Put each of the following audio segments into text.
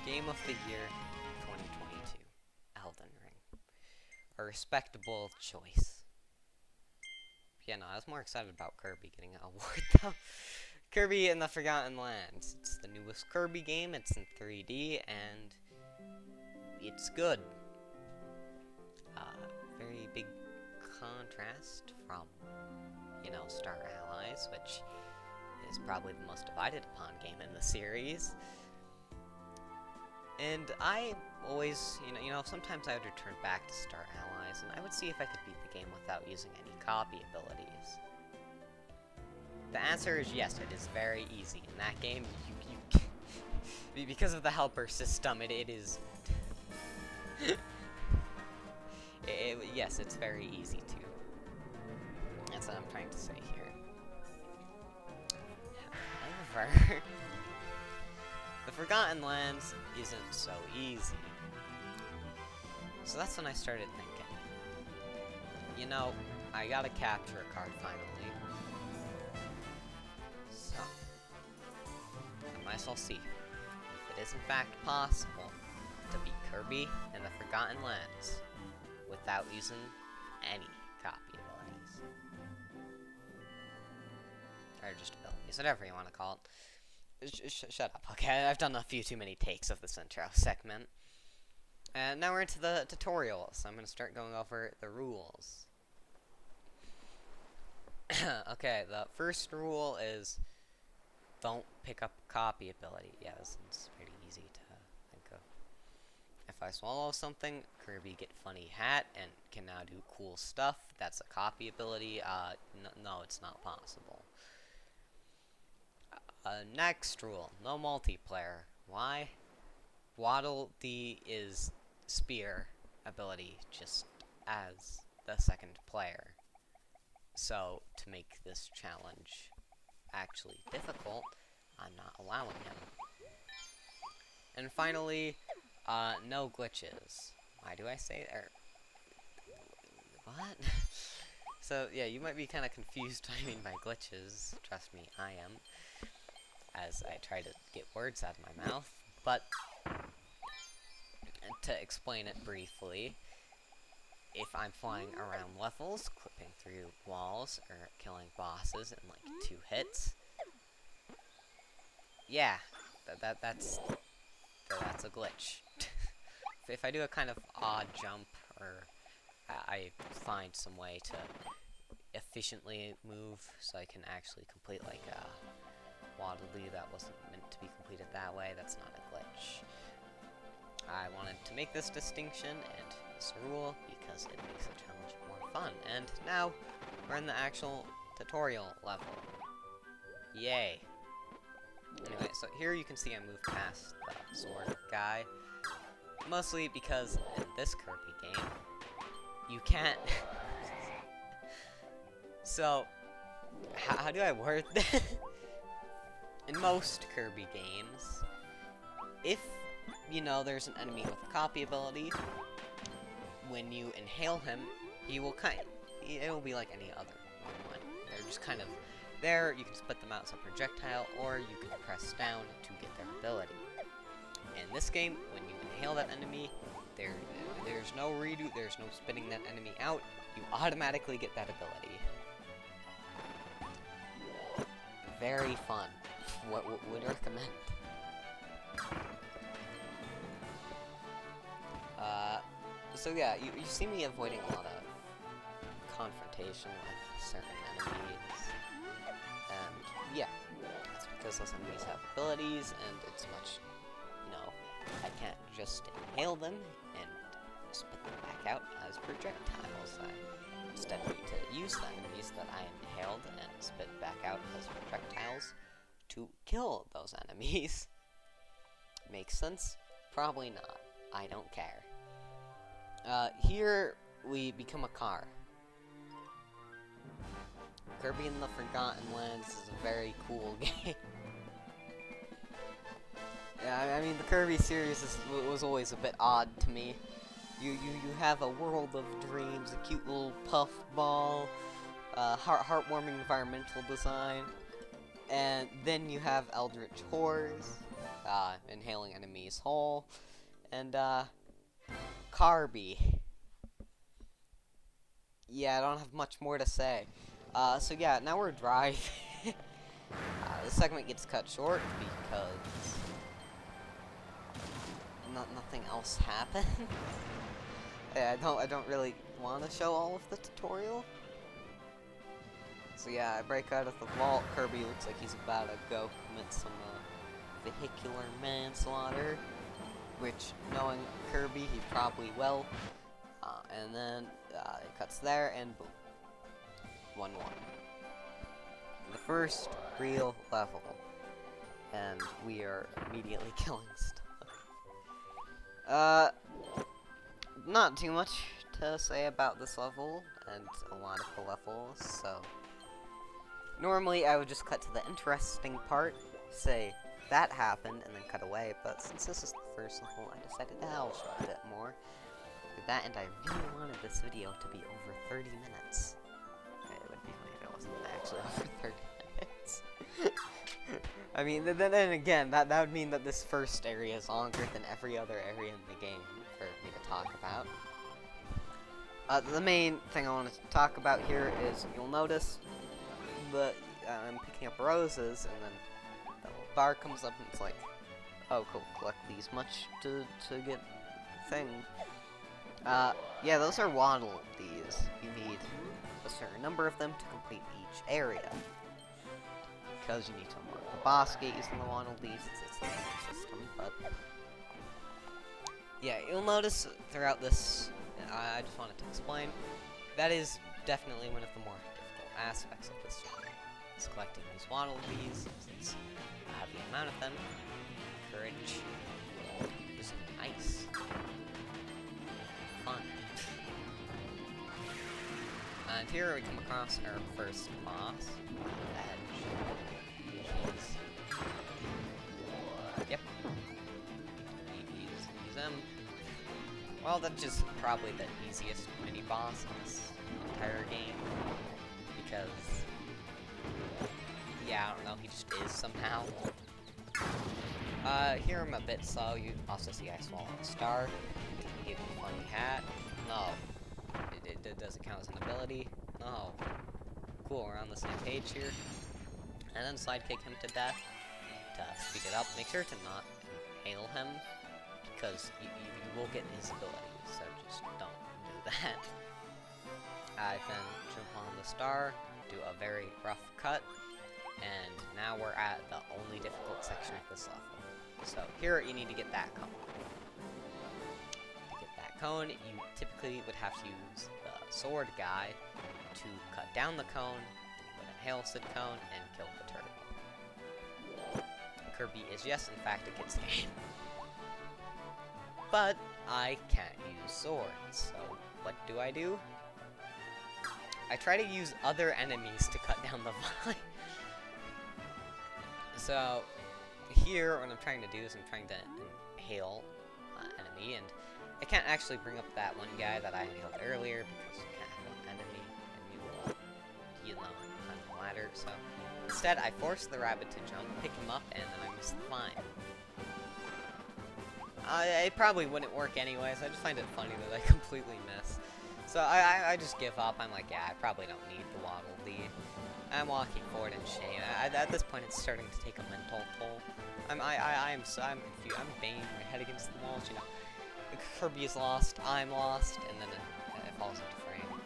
Game of the Year 2022, Elden Ring. A respectable choice. Yeah, no, I was more excited about Kirby getting an award, though. Kirby and the Forgotten Lands. It's the newest Kirby game, it's in 3D, and it's good. Very big contrast from, Star Allies, which is probably the most divided upon game in the series. And I always, sometimes I would return back to Star Allies, and I would see if I could beat the game without using any copy abilities. The answer is yes, it is very easy. In that game, you because of the helper system, it is... yes, it's very easy to. That's what I'm trying to say here. However... The Forgotten Lands isn't so easy. So that's when I started thinking, I gotta capture a card finally. So, I might as well see if it is in fact possible to beat Kirby and the Forgotten Lands without using any copy abilities. Or just abilities, whatever you want to call it. Shut up, okay? I've done a few too many takes of this intro segment. And now we're into the tutorial, so I'm going to start going over the rules. Okay, the first rule is don't pick up copy ability. Yeah, this is pretty easy to think of. If I swallow something, Kirby get funny hat and can now do cool stuff. That's a copy ability. No, it's not possible. Next rule, no multiplayer. Why? Waddle Dee is spear ability just as the second player. So, to make this challenge actually difficult, I'm not allowing him. And finally, no glitches. Why do I say that? What? So, yeah, you might be kind of confused what I mean by glitches. Trust me, I am. As I try to get words out of my mouth, but to explain it briefly, if I'm flying around levels, clipping through walls, or killing bosses in like 2 hits, yeah, that's a glitch. If I do a kind of odd jump, or I find some way to efficiently move so I can actually complete like a Waddle Dee that wasn't meant to be completed that way, that's not a glitch. I wanted to make this distinction and this rule because it makes the challenge more fun. And now we're in the actual tutorial level. Yay. Anyway, so here you can see I moved past the sword guy. Mostly because in this Kirby game, you can't... So, how do I word this? In most Kirby games, if, there's an enemy with a copy ability, when you inhale him, it'll be like any other one. They're just kind of there, you can split them out as a projectile, or you can press down to get their ability. In this game, when you inhale that enemy, there's no redo, there's no spitting that enemy out, you automatically get that ability. Very fun. What would recommend? So yeah, you see me avoiding a lot of confrontation with certain enemies, and yeah, that's because those enemies have abilities, and it's much, I can't just inhale them and spit them back out as projectiles. I instead need to use the enemies that I inhaled and spit back out as projectiles to kill those enemies. Makes sense? Probably not. I don't care. Here we become a car. Kirby and the Forgotten Lands is a very cool game. Yeah, I mean the Kirby series was always a bit odd to me. You have a world of dreams, a cute little puff ball, heartwarming environmental design, and then you have Eldritch Horrors, inhaling enemies whole, and Kirby. Yeah, I don't have much more to say. So yeah, now we're driving. This segment gets cut short because nothing else happened. Yeah, I don't really want to show all of the tutorial. So yeah, I break out of the vault. Kirby looks like he's about to go commit some vehicular manslaughter, which, knowing Kirby, he probably will. And then it cuts there, and boom, 1-1. The first real level, and we are immediately killing stuff. Not too much to say about this level, and a lot of the levels, so normally I would just cut to the interesting part, say that happened, and then cut away, but since this is the first level, I decided that I'll show a bit more. With that, and I really wanted this video to be over 30 minutes. It would be funny if it wasn't actually over 30 minutes. I mean, then again, that would mean that this first area is longer than every other area in the game for me to talk about. The main thing I wanted to talk about here is, you'll notice that I'm picking up roses, and then the little bar comes up and it's like, oh cool, collect these much to get thing. Yeah, those are waddle dees. You need a certain number of them to complete each area. Because you need to unlock the boss gate using the waddle dees. It's the same system, but yeah, you'll notice throughout this, I just wanted to explain, that is definitely one of the more difficult aspects of this game. Is collecting these waddle dees, since the amount of them encourage using ice. Fun. And here we come across our first boss, Edge. Yep. Use them. Well, that's just probably the easiest mini boss in this entire game, because yeah, I don't know, he just is somehow. Here I'm a bit slow. You also see I swallow a star. Give him a funny hat. No. Does it count as an ability? No. Cool, we're on the same page here. And then slide kick him to death to speed it up. Make sure to not inhale him, because you will get his abilities, so just don't do that. I then jump on the star, do a very rough cut, and now we're at the only difficult section of this level. So here you need to get that cone. To get that cone, you typically would have to use the sword guy to cut down the cone, then you would inhale said cone, and kill the turtle. Kirby is, yes, in fact, a kid's game. But I can't use swords, so what do? I try to use other enemies to cut down the vine. So here, what I'm trying to do is I'm trying to inhale enemy, and I can't actually bring up that one guy that I inhaled earlier because you can't have an enemy and you will, you know, climb the ladder. So instead, I force the rabbit to jump, pick him up, and then I miss the vine. It probably wouldn't work anyways. I just find it funny that I completely miss. So I just give up. I'm like, yeah, I probably don't need the waddle dee. I'm walking forward in shame. At this point, it's starting to take a mental toll. I'm confused. I'm banging my head against the walls. You know, Kirby is lost. I'm lost, and then it falls into frame.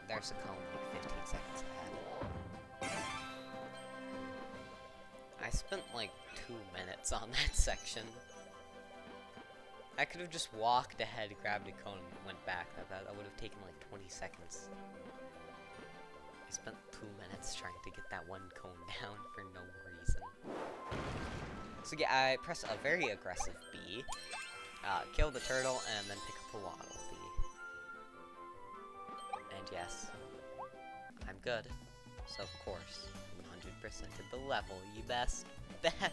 There's a cone like 15 seconds ahead. I spent like 2 minutes on that section. I could have just walked ahead, grabbed a cone, and went back. That would have taken like 20 seconds. I spent 2 minutes trying to get that one cone down for no reason. So yeah, I press a very aggressive B, kill the turtle, and then pick up a waddle dee. And yes, I'm good. So of course, 100%ed the level, you best bet.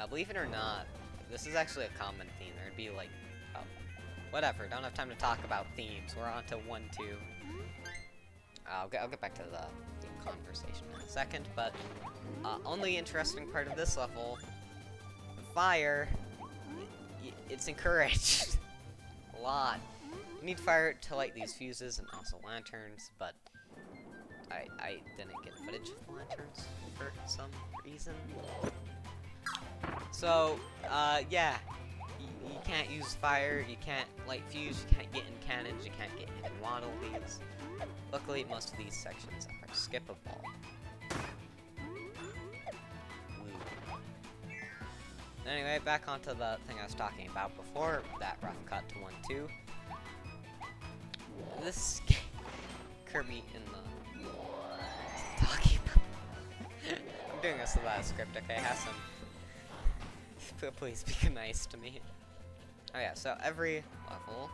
Believe it or not, this is actually a common theme. There'd be like, oh, whatever, don't have time to talk about themes. We're on to 1-2. I'll get back to the theme conversation in a second, but only interesting part of this level, fire, it's encouraged a lot. You need fire to light these fuses and also lanterns, but I didn't get footage of the lanterns for some reason. So, yeah, you can't use fire, you can't light fuse, you can't get in cannons, you can't get hidden waddle these. Luckily, most of these sections are skippable. Woo. Anyway, back onto the thing I was talking about before that rough cut to 1-2. This Kirby in the talking about. I'm doing this without a script, okay? Have some. Please be nice to me. Oh yeah, so every level,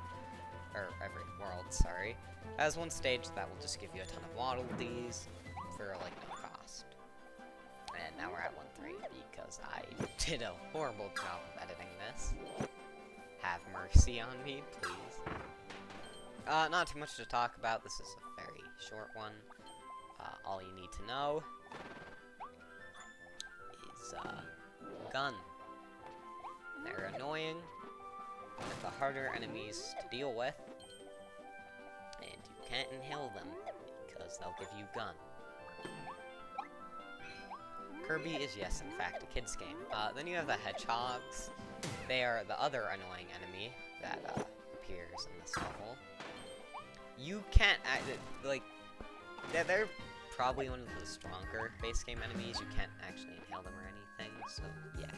or every world, sorry, has one stage that will just give you a ton of waddle dees for like no cost. And now we're at 1-3 because I did a horrible job of editing this. Have mercy on me, please. Not too much to talk about. This is a very short one. All you need to know is gun. They're annoying. They're the harder enemies to deal with, and you can't inhale them because they'll give you gun. Kirby is, yes, in fact, a kid's game. Then you have the hedgehogs. They are the other annoying enemy that appears in this level. You can't, like, they're probably one of the stronger base game enemies. You can't actually inhale them or anything, so yeah.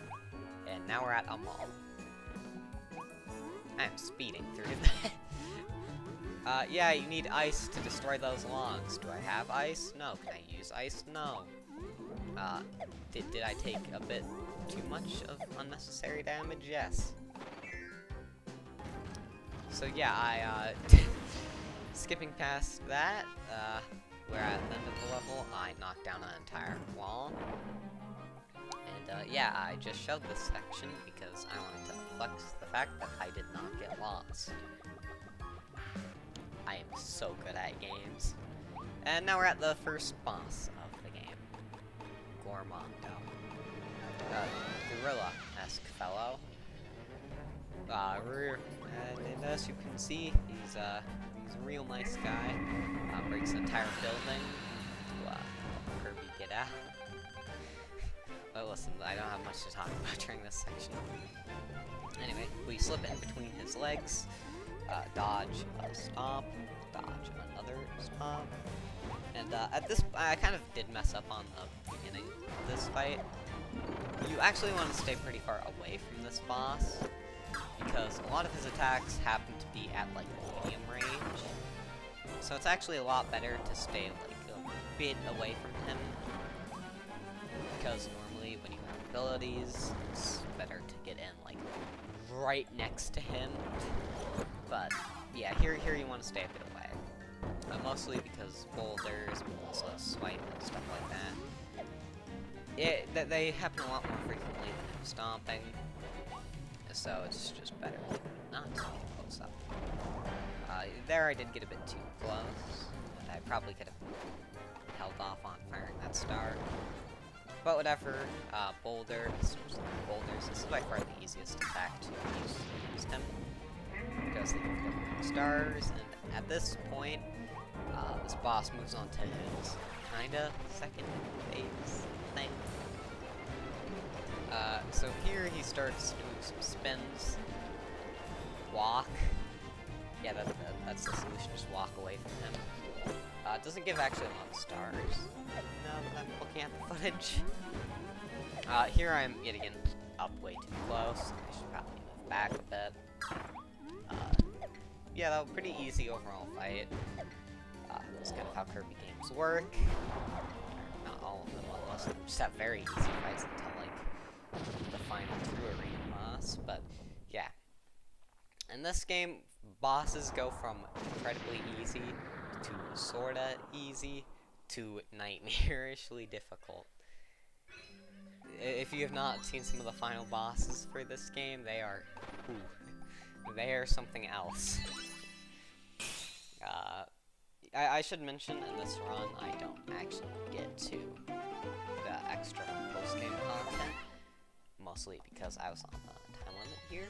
And now we're at a mall. I'm speeding through that. Yeah, you need ice to destroy those logs. Do I have ice? No. Can I use ice? No. Did I take a bit too much of unnecessary damage? Yes. So yeah, skipping past that, we're at the end of the level. I knocked down an entire wall. And yeah, I just showed this section because I wanted to flex the fact that I did not get lost. I am so good at games. And now we're at the first boss of the game. Gormondo. Gorilla-esque fellow. And as you can see, he's a real nice guy. Breaks an entire building to help Kirby get out. But listen, I don't have much to talk about during this section. Anyway, we slip in between his legs, dodge a stomp, dodge another stomp, and at this, I kind of did mess up on the beginning of this fight. You actually want to stay pretty far away from this boss, because a lot of his attacks happen to be at like medium range. So it's actually a lot better to stay like a bit away from him, because normally when you have abilities, it's better to get in like right next to him. But yeah, here you want to stay a bit away, mostly because boulders, but also swipe and stuff like that. They happen a lot more frequently than stomping, so it's just better not to get close up. There I did get a bit too close, and I probably could have held off on firing that star. But whatever, boulders, this is by far the easiest attack to use him, because they can flip stars, and at this point, this boss moves on to his kinda second phase thing. So here he starts doing some spins, walk. Yeah, that's the solution, just walk away from him. It doesn't give actually a lot of stars, now that I'm looking at the footage. Here I'm yet again up way too close. I should probably move back a bit. Yeah, that was a pretty easy overall fight. That's kind of how Kirby games work. Not all of them, most of them just have very easy fights until like the final true arena boss, but yeah. In this game, bosses go from incredibly easy to sorta easy to nightmarishly difficult. If you have not seen some of the final bosses for this game, they are something else. I should mention in this run, I don't actually get to the extra post-game content, mostly because I was on the time limit here.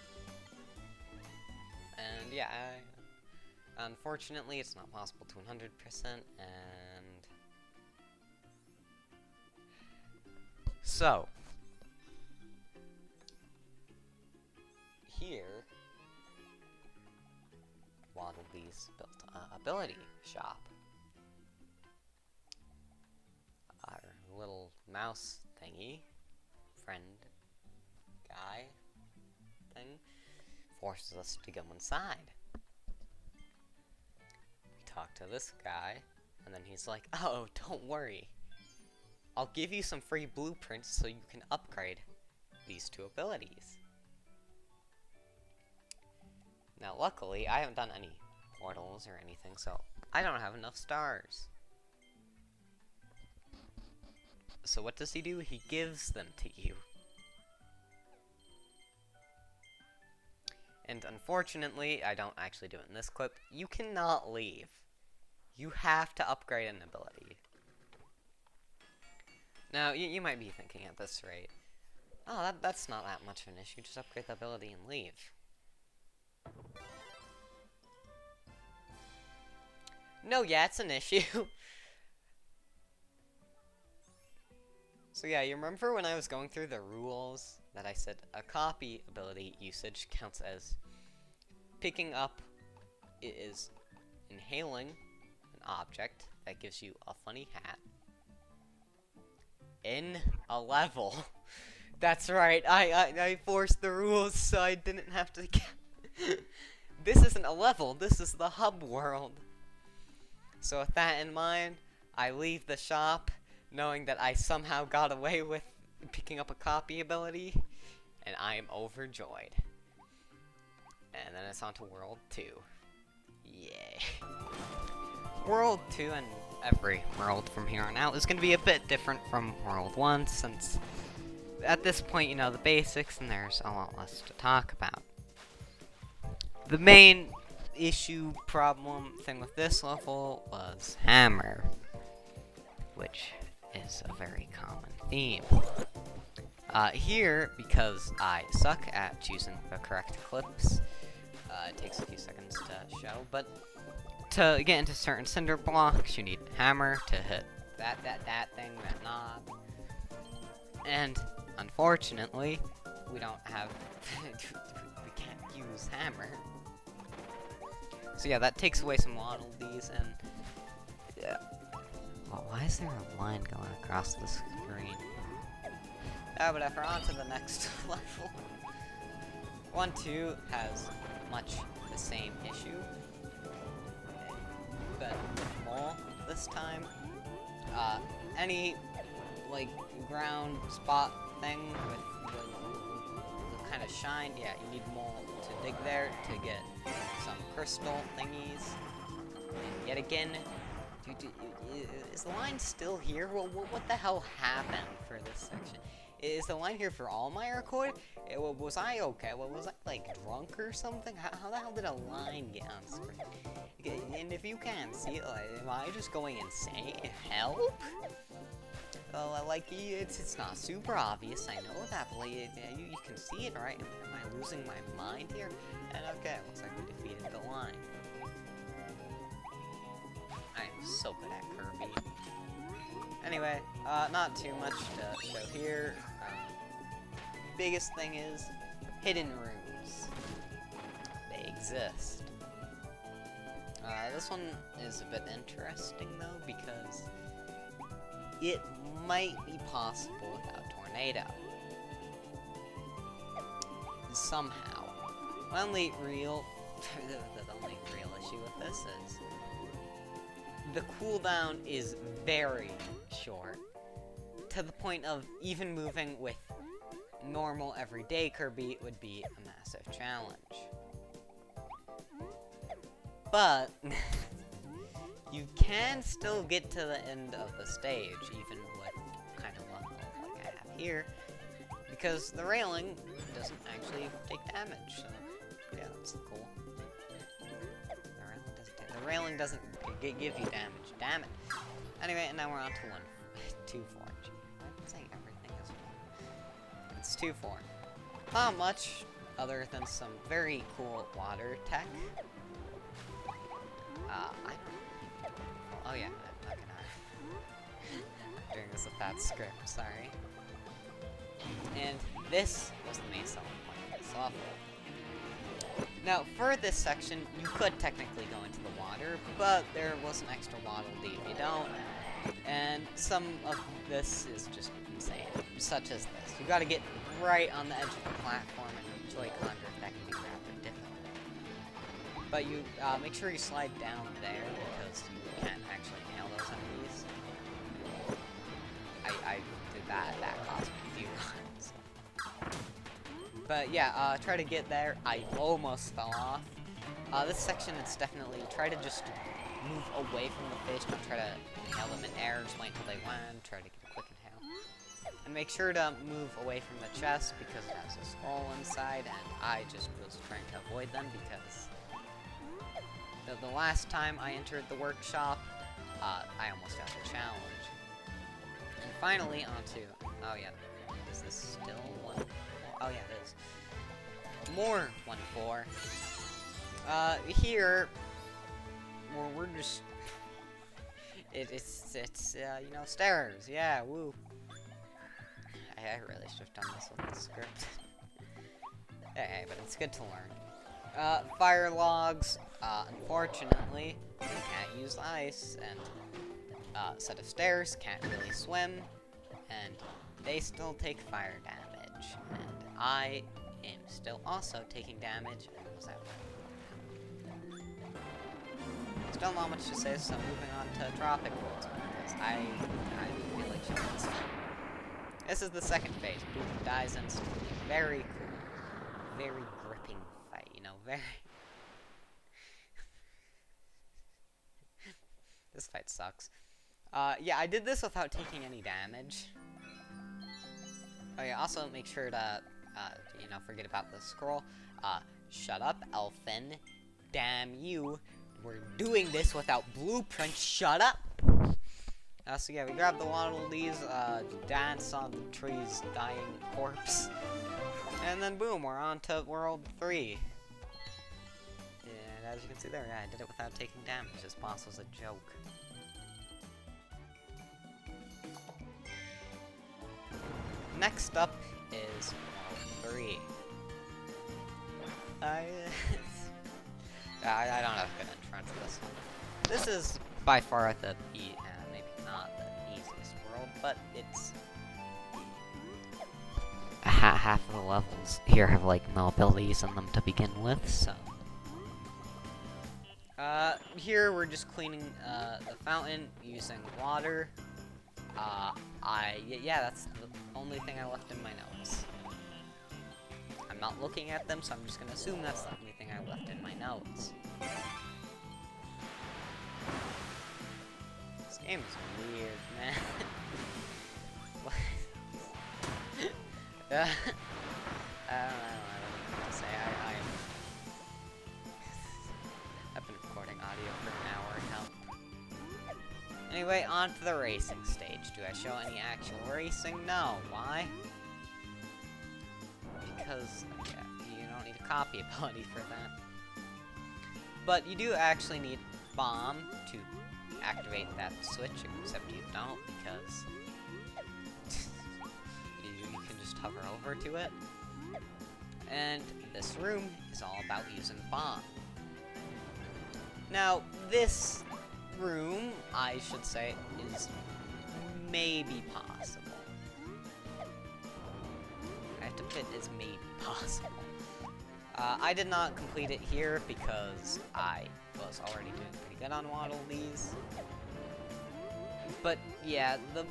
And yeah, unfortunately, it's not possible to 100%, and so here, Waddledee's built ability shop. Our little mouse thingy, friend guy thing, forces us to go inside. We talk to this guy, and then he's like, oh, don't worry. I'll give you some free blueprints so you can upgrade these two abilities. Now, luckily, I haven't done any portals or anything, so I don't have enough stars. So what does he do? He gives them to you. And unfortunately, I don't actually do it in this clip, you cannot leave. You have to upgrade an ability. Now, you might be thinking at this rate, oh, that's not that much of an issue, just upgrade the ability and leave. No, yeah, it's an issue. So yeah, you remember when I was going through the rules that I said a copy ability usage counts as picking up, it is inhaling an object that gives you a funny hat in a level. That's right, I forced the rules so I didn't have to This isn't a level, this is the hub world. So with that in mind, I leave the shop, knowing that I somehow got away with picking up a copy ability, and I am overjoyed. And then it's on to World 2. Yay. World 2 and every world from here on out is going to be a bit different from World 1, since at this point you know the basics and there's a lot less to talk about. The main issue, problem, thing with this level was hammer, which is a very common theme. Here, because I suck at choosing the correct clips, it takes a few seconds to show, but to get into certain cinder blocks, you need a hammer to hit that thing, that knob, and unfortunately, we don't have, we can't use hammer. So yeah, that takes away some Waddledees, and yeah. Well, why is there a line going across the screen? Oh, whatever, on to the next level. 1-2 has much the same issue, but more this time. Any, like, ground spot thing with the kind of shine, yeah, you need more to dig there to get some crystal thingies. And yet again, is the line still here? What the hell happened for this section? Is the line here for all my record? Was I okay? Was I, like, drunk or something? How the hell did a line get on screen? And if you can't see it, like, am I just going insane? Help? Like, it's not super obvious, I know that, but like, you can see it, right? Am I losing my mind here? And okay, looks like we defeated the line. I am so good at Kirby. Anyway, not too much to show here. Biggest thing is hidden rooms. They exist. This one is a bit interesting though, because it might be possible without tornado. Somehow. The only real issue with this is the cooldown is very short, to the point of even moving with normal everyday Kirby would be a massive challenge. But you can still get to the end of the stage, even with kind of level like I have here, because the railing doesn't actually take damage, so yeah, that's cool. The railing doesn't give you damage. Damn it. Anyway, and now we're on to 2-4. I'm saying everything is 1. It's 2-4. Not much other than some very cool water tech. I don't... Oh yeah, I'm not gonna... I'm doing this with that script, sorry. And this was the main selling point of this level. Now, for this section, you could technically go into the water, but there was an extra waddle dee if you don't. And some of this is just insane, such as this. You gotta get right on the edge of the platform, and Joy-Con that can be rather difficult. But you make sure you slide down there, because you can't actually nail those enemies. I did that. That cost me a few runs. But yeah, try to get there. I almost fell off. This section is definitely try to just move away from the fish. Don't try to nail them in air. Just wait until they land. Try to get a quick inhale. And make sure to move away from the chest because it has a skull inside. And I just was trying to avoid them because the last time I entered the workshop, I almost got the challenge. And finally onto... Oh yeah. Is this still 1? Oh yeah, it is. More 1-4. Here, we're just... It's you know, stairs. Yeah, woo. I really should have done this with the script. Hey, but it's good to learn. Fire logs. Unfortunately, you can't use ice, and set of stairs can't really swim, and they still take fire damage, and I am still also taking damage. Was that right? Still not much to say, so moving on to Tropic Worlds, because I feel like showing this. This is the second phase. Boom dies instantly. Very cool. Very gripping fight, you know, very... This fight sucks. Yeah, I did this without taking any damage. Oh yeah, also make sure to, you know, forget about the scroll. Shut up, Elfin. Damn you. We're doing this without blueprints. Shut up! So yeah, we grab the Waddle Dees, dance on the tree's dying corpse. And then boom, we're on to World 3. And as you can see there, yeah, I did it without taking damage. This boss was a joke. Next up is World 3. I don't have a good intro to this one. This is by far the, maybe not the easiest world, but it's... half of the levels here have, like, no abilities in them to begin with, so... here we're just cleaning, the fountain using water. Yeah, that's the only thing I left in my notes. I'm not looking at them, so I'm just gonna assume that's the only thing I left in my notes. This game is weird, man. What? I don't know what to say. I've been recording audio for an hour now. Anyway, on to the racing stage. Do I show any actual racing? No. Why? Because, yeah, you don't need a copy ability for that. But you do actually need Bomb to activate that switch, except you don't, because you can just hover over to it. And this room is all about using Bomb. Now, this room, I should say, is maybe possible. I have to put as maybe possible. I did not complete it here because I was already doing pretty good on Waddle Dees. But yeah, the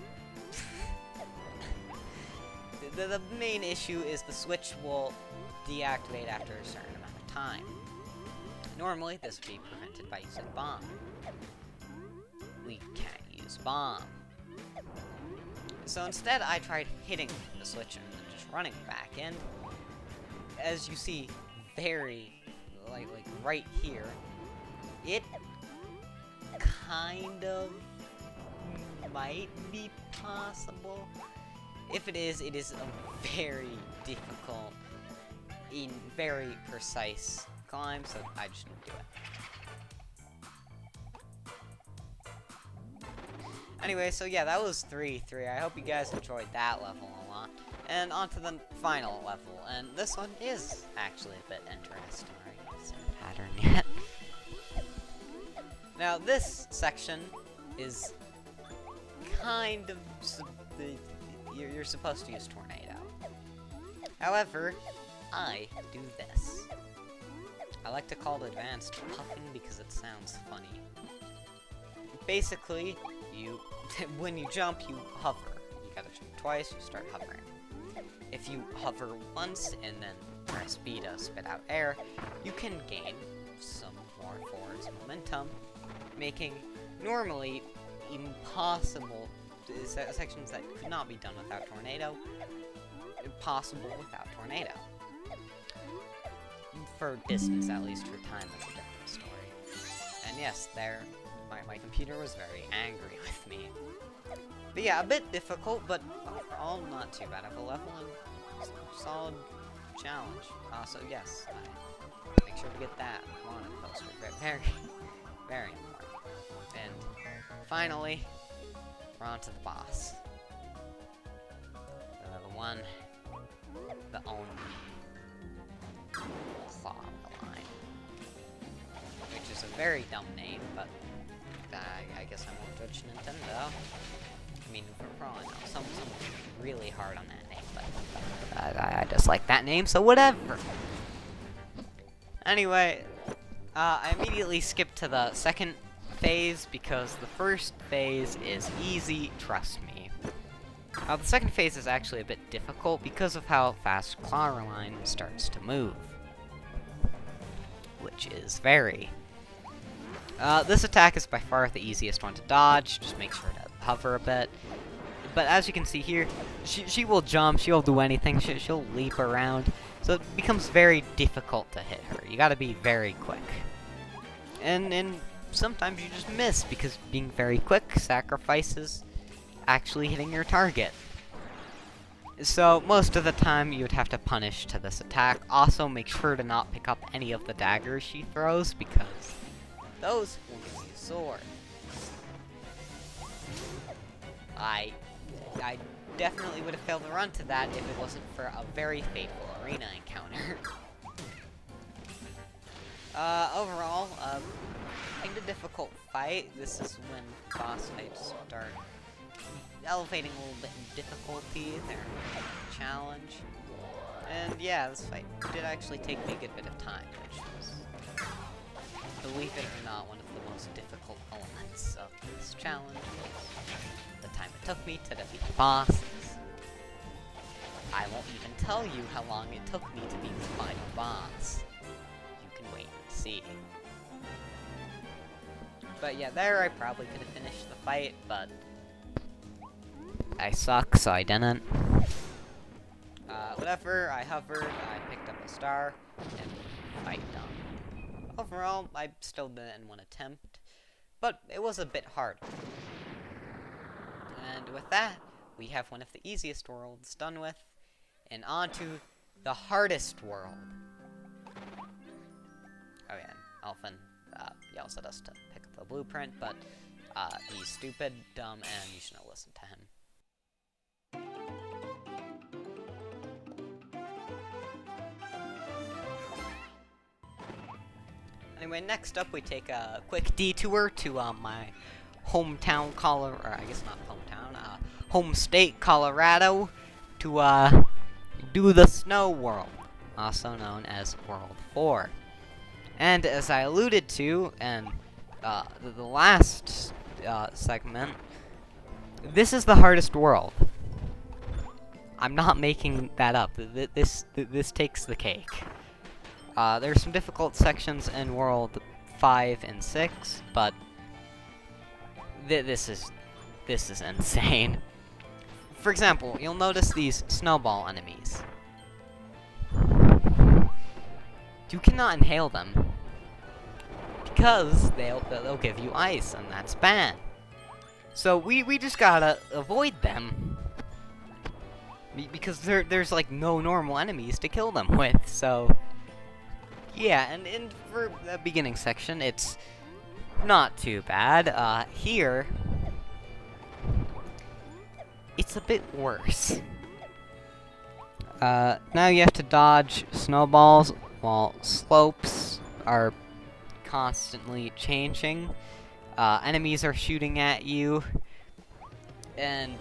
main issue is the switch will deactivate after a certain amount of time. Normally, this would be prevented by using Bomb. We can't use Bomb. So instead, I tried hitting the switch and then just running back in. As you see, very, like right here, it kind of might be possible. If it is a very difficult, very precise climb, so I just didn't do it. Anyway, so yeah, that was 3-3. I hope you guys enjoyed that level a lot. And on to the final level, and this one is actually a bit interesting. Alright, see the pattern yet. Now, this section is kind of you're supposed to use Tornado. However, I do this. I like to call it advanced puffing because it sounds funny. Basically, when you jump, you hover. You gotta jump twice, you start hovering. If you hover once and then press B to spit out air, you can gain some more force momentum, making normally impossible sections that could not be done without Tornado possible without Tornado. For distance, at least. For time, that's a different story. And yes, there, my computer was very angry with me. But yeah, a bit difficult, but overall not too bad of a level and solid challenge. So yes, make sure to get that wanted poster. Very, very important. And finally, we're on to the boss. The one, the only Claw Line, which is a very dumb name, but I guess I won't judge Nintendo. I mean, for probably no, someone's really hard on that name, but I just like that name, so whatever. Anyway, I immediately skipped to the second phase because the first phase is easy, trust me. The second phase is actually a bit difficult because of how fast Clawline starts to move, which is very. This attack is by far the easiest one to dodge. Just make sure to hover a bit. But as you can see here, she will jump, she'll do anything, she'll leap around. So it becomes very difficult to hit her. You gotta be very quick. And sometimes you just miss because being very quick sacrifices actually hitting your target. So most of the time you would have to punish to this attack. Also make sure to not pick up any of the daggers she throws because those will give you sword. I definitely would have failed to run to that if it wasn't for a very fateful arena encounter. Overall, kind of difficult fight. This is when boss fights start elevating a little bit in difficulty, their challenge. And yeah, this fight did actually take me a good bit of time, which was, believe it or not, one of the most difficult elements of this challenge was the time it took me to defeat the bosses. I won't even tell you how long it took me to beat the final boss. You can wait and see. But yeah, there I probably could have finished the fight, but I suck, so I didn't. Whatever, I hovered, I picked up a star, and fight done. Overall, I still did it in one attempt, but it was a bit hard. And with that, we have one of the easiest worlds done with, and on to the hardest world. Oh yeah, Elfin yells at us to pick up the blueprint, but he's stupid, dumb, and you shouldn't listen to him. Anyway, next up we take a quick detour to my hometown, or I guess not hometown, home state, Colorado, to do the Snow World, also known as World 4. And as I alluded to in the last segment, this is the hardest world. I'm not making that up. This takes the cake. There's some difficult sections in World 5 and 6, but this is insane. For example, you'll notice these snowball enemies. You cannot inhale them because they'll give you ice, and that's bad. So we just gotta avoid them. Because there's like no normal enemies to kill them with, so yeah, and for the beginning section, it's not too bad. Here, it's a bit worse. Now you have to dodge snowballs while slopes are constantly changing. Enemies are shooting at you, and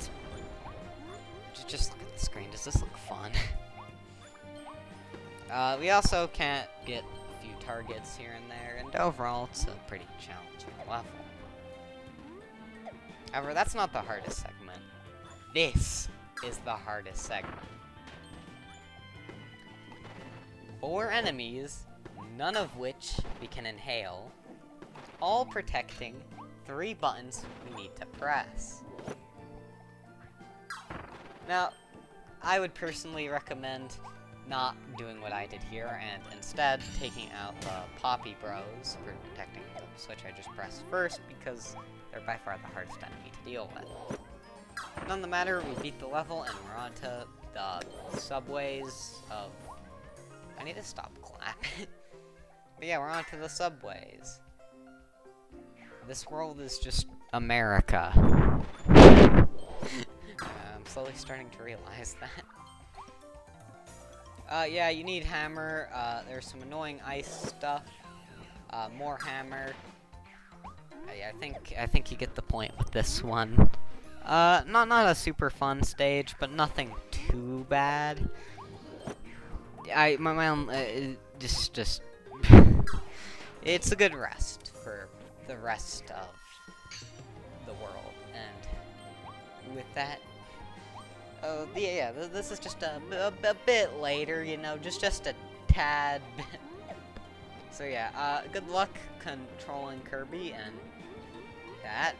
just look at the screen. Does this look fun? We also can't get a few targets here and there, and overall, it's a pretty challenging level. However, that's not the hardest segment. This is the hardest segment. 4 enemies, none of which we can inhale, all protecting 3 buttons we need to press. Now, I would personally recommend not doing what I did here, and instead taking out the Poppy Bros for protecting the switch I just pressed first, because they're by far the hardest enemy to deal with. None the matter, we beat the level, and we're on to the subways of... I need to stop clapping. But yeah, we're on to the subways. This world is just America. I'm slowly starting to realize that. Yeah, you need hammer. There's some annoying ice stuff. More hammer. Yeah, I think you get the point with this one. Not a super fun stage, but nothing too bad. My own, just it's a good rest for the rest of the world, and with that, yeah, this is just a bit later, you know, just a tad bit. So yeah, good luck controlling Kirby, and that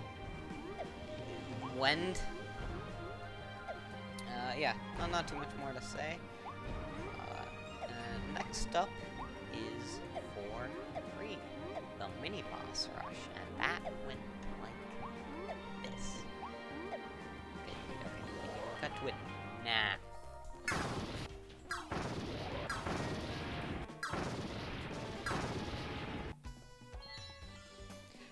wend. Yeah, not too much more to say. And next up is 4-3, the mini boss rush, and that went like this. Okay, cut to it. Nah.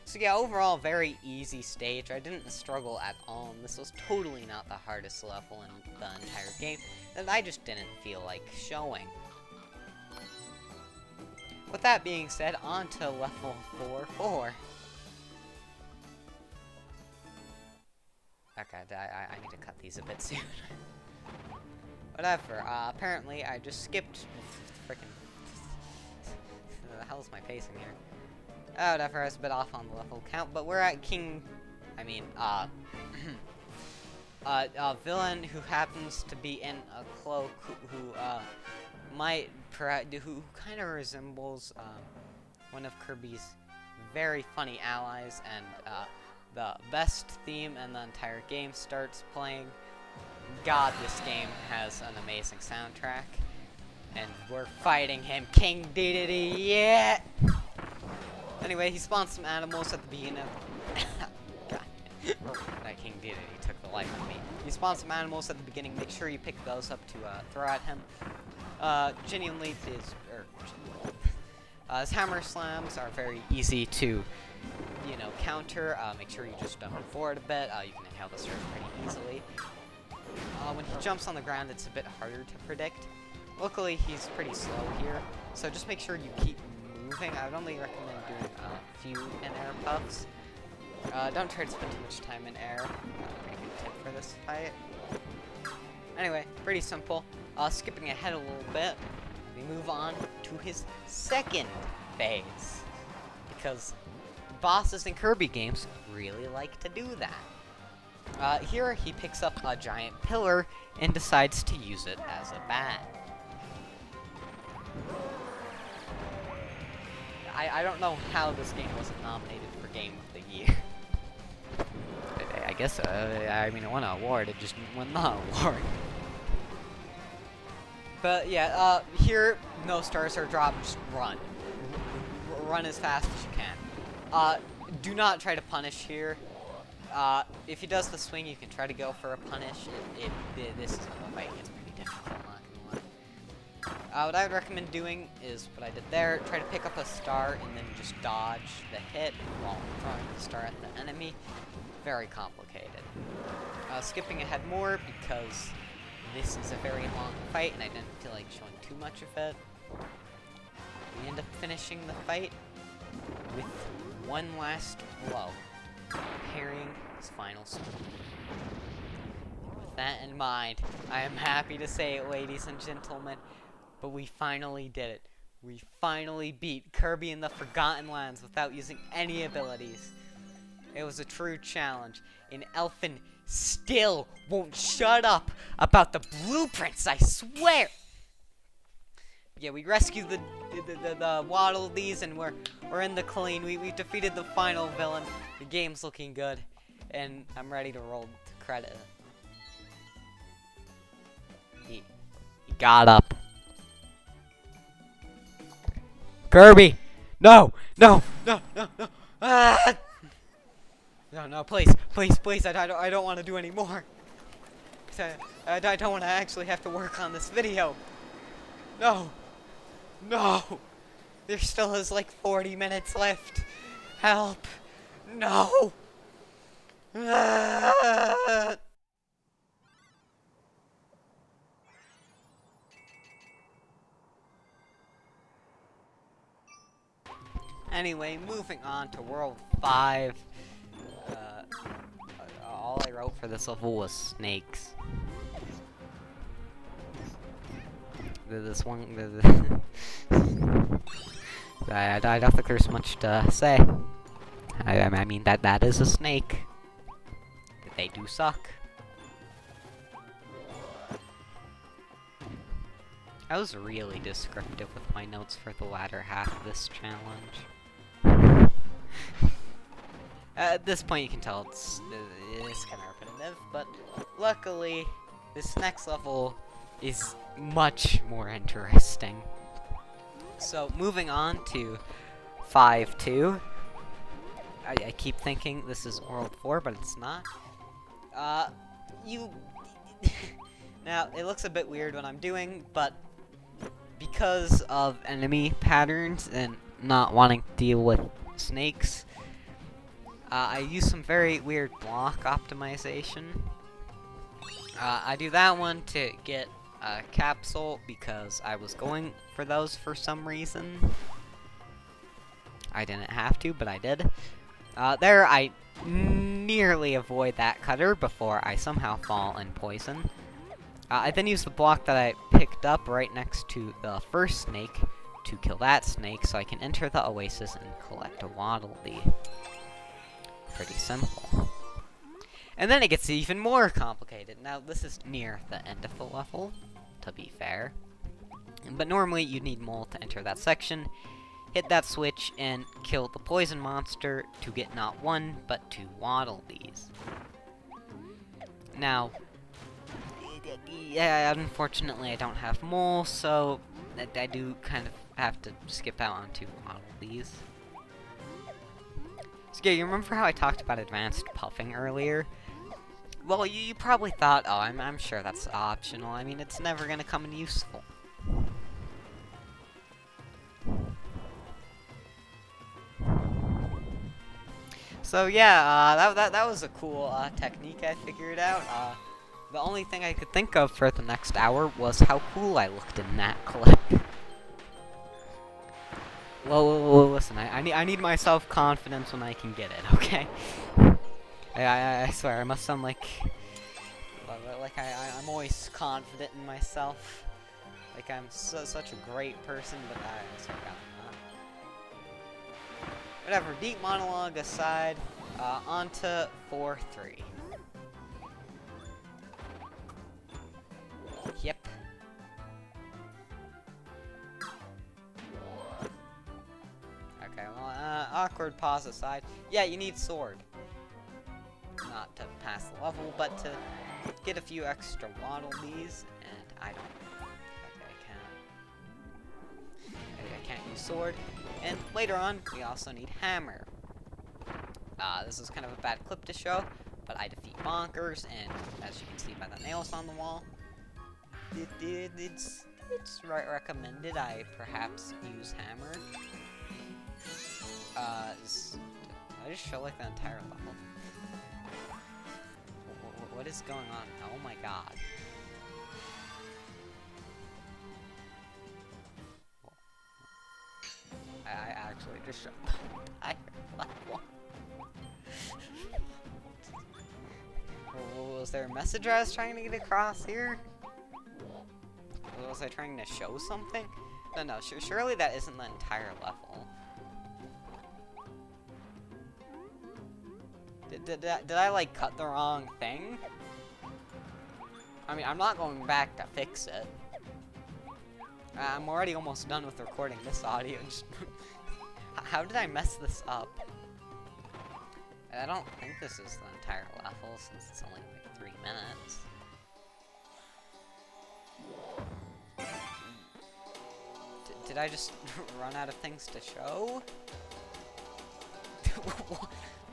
So yeah, overall, very easy stage. I didn't struggle at all, and this was totally not the hardest level in the entire game, that I just didn't feel like showing. With that being said, on to level 4-4. Okay, I need to cut these a bit soon. Whatever, apparently I just skipped frickin' the hell's my pacing here? Oh, whatever, I was a bit off on the level count, but we're at a villain who happens to be in a cloak, who kind of resembles one of Kirby's very funny allies, and the best theme in the entire game starts playing. God, this game has an amazing soundtrack, and we're fighting him, King Dedede, yeah! Anyway, he spawned some animals at the beginning of... God. That King Dedede took the life of me. He spawned some animals at the beginning. Make sure you pick those up to throw at him. Genuinely, his hammer slams are very easy to, you know, counter. Make sure you just move forward a bit. You can inhale the surge pretty easily. When he jumps on the ground, it's a bit harder to predict. Luckily, he's pretty slow here, so just make sure you keep moving. I would only recommend doing a few in-air puffs. Don't try to spend too much time in air. Pretty good tip for this fight. Anyway, pretty simple. Skipping ahead a little bit, we move on to his second phase, because bosses in Kirby games really like to do that. Here, he picks up a giant pillar and decides to use it as a bat. I don't know how this game wasn't nominated for Game of the Year. I guess, I mean, it won an award, it just won the award. But yeah, here, no stars are dropped, just run. Run as fast as you can. Do not try to punish here. If he does the swing, you can try to go for a punish. This is how the fight gets pretty difficult, not gonna lie. What I would recommend doing is what I did there. Try to pick up a star and then just dodge the hit while throwing the star at the enemy. Very complicated. Skipping ahead more because this is a very long fight and I didn't feel like showing too much of it. We end up finishing the fight with one last blow, parrying his final swing. With that in mind, I am happy to say it, ladies and gentlemen, but we finally did it. We finally beat Kirby in the Forgotten Lands without using any abilities. It was a true challenge, and Elfin still won't shut up about the blueprints, I swear! Yeah, we rescued the Waddle Dees, and we're in the clean. We've defeated the final villain. The game's looking good, and I'm ready to roll to credit. He got up. Kirby! No! No! No! No! No! Ah! No! No! Please! Please! Please! I don't want to do any more. I don't want to actually have to work on this video. No! No! There still is like 40 minutes left. Help! No! Ah! Anyway, moving on to World 5. All I wrote for this level was snakes. This one, I don't think there's much to say. I mean that is a snake. They do suck. I was really descriptive with my notes for the latter half of this challenge. At this point, you can tell it's kind of repetitive, but luckily, this next level is much more interesting. So, moving on to 5-2. I keep thinking this is World 4, but it's not. Now, it looks a bit weird what I'm doing, but because of enemy patterns and not wanting to deal with snakes, I use some very weird block optimization. I do that one to get a capsule because I was going for those for some reason. I didn't have to, but I did. There, I nearly avoid that cutter before I somehow fall in poison. I then use the block that I picked up right next to the first snake to kill that snake so I can enter the oasis and collect a Waddle Dee. Pretty simple. And then it gets even more complicated. Now, this is near the end of the level, to be fair. But normally, you'd need Mole to enter that section, hit that switch, and kill the poison monster to get not one, but 2 Waddle Dees. Now, yeah, unfortunately, I don't have Mole, so I do kind of have to skip out on 2 Waddle Dees. So yeah, you remember how I talked about advanced puffing earlier? Well, you probably thought, oh, I'm sure that's optional. I mean, it's never gonna come in useful. So yeah, that was a cool technique I figured out. The only thing I could think of for the next hour was how cool I looked in that clip. Well, listen, I need my self-confidence when I can get it, okay? I swear, I must sound like I'm always confident in myself. Like I'm such a great person, but I swear I'm not. Whatever, deep monologue aside, on to 4-3. Yep. Okay, well, awkward pause aside. Yeah, you need sword. Not to pass the level, but to get a few extra Waddle Dees, and I can't use sword. And later on, we also need hammer. This is kind of a bad clip to show, but I defeat Bonkers, and as you can see by the nails on the wall, it's recommended I perhaps use hammer. Did I just show like the entire level? What is going on? Oh my god. I actually just showed the entire level. Was there a message I was trying to get across here? Was I trying to show something? No, surely that isn't the entire level. Did I like cut the wrong thing? I mean, I'm not going back to fix it. I'm already almost done with recording this audio. How did I mess this up? I don't think this is the entire level since it's only like 3 minutes. Did I just run out of things to show? What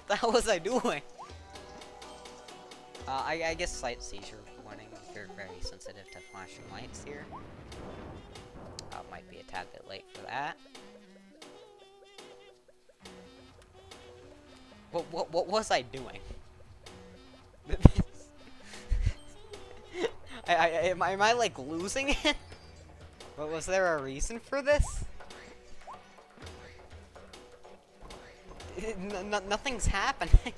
the hell was I doing? I guess slight seizure warning if you're very sensitive to flashing lights here. Might be a tad bit late for that. What was I doing? Am I like losing it? But was there a reason for this? Nothing's happening.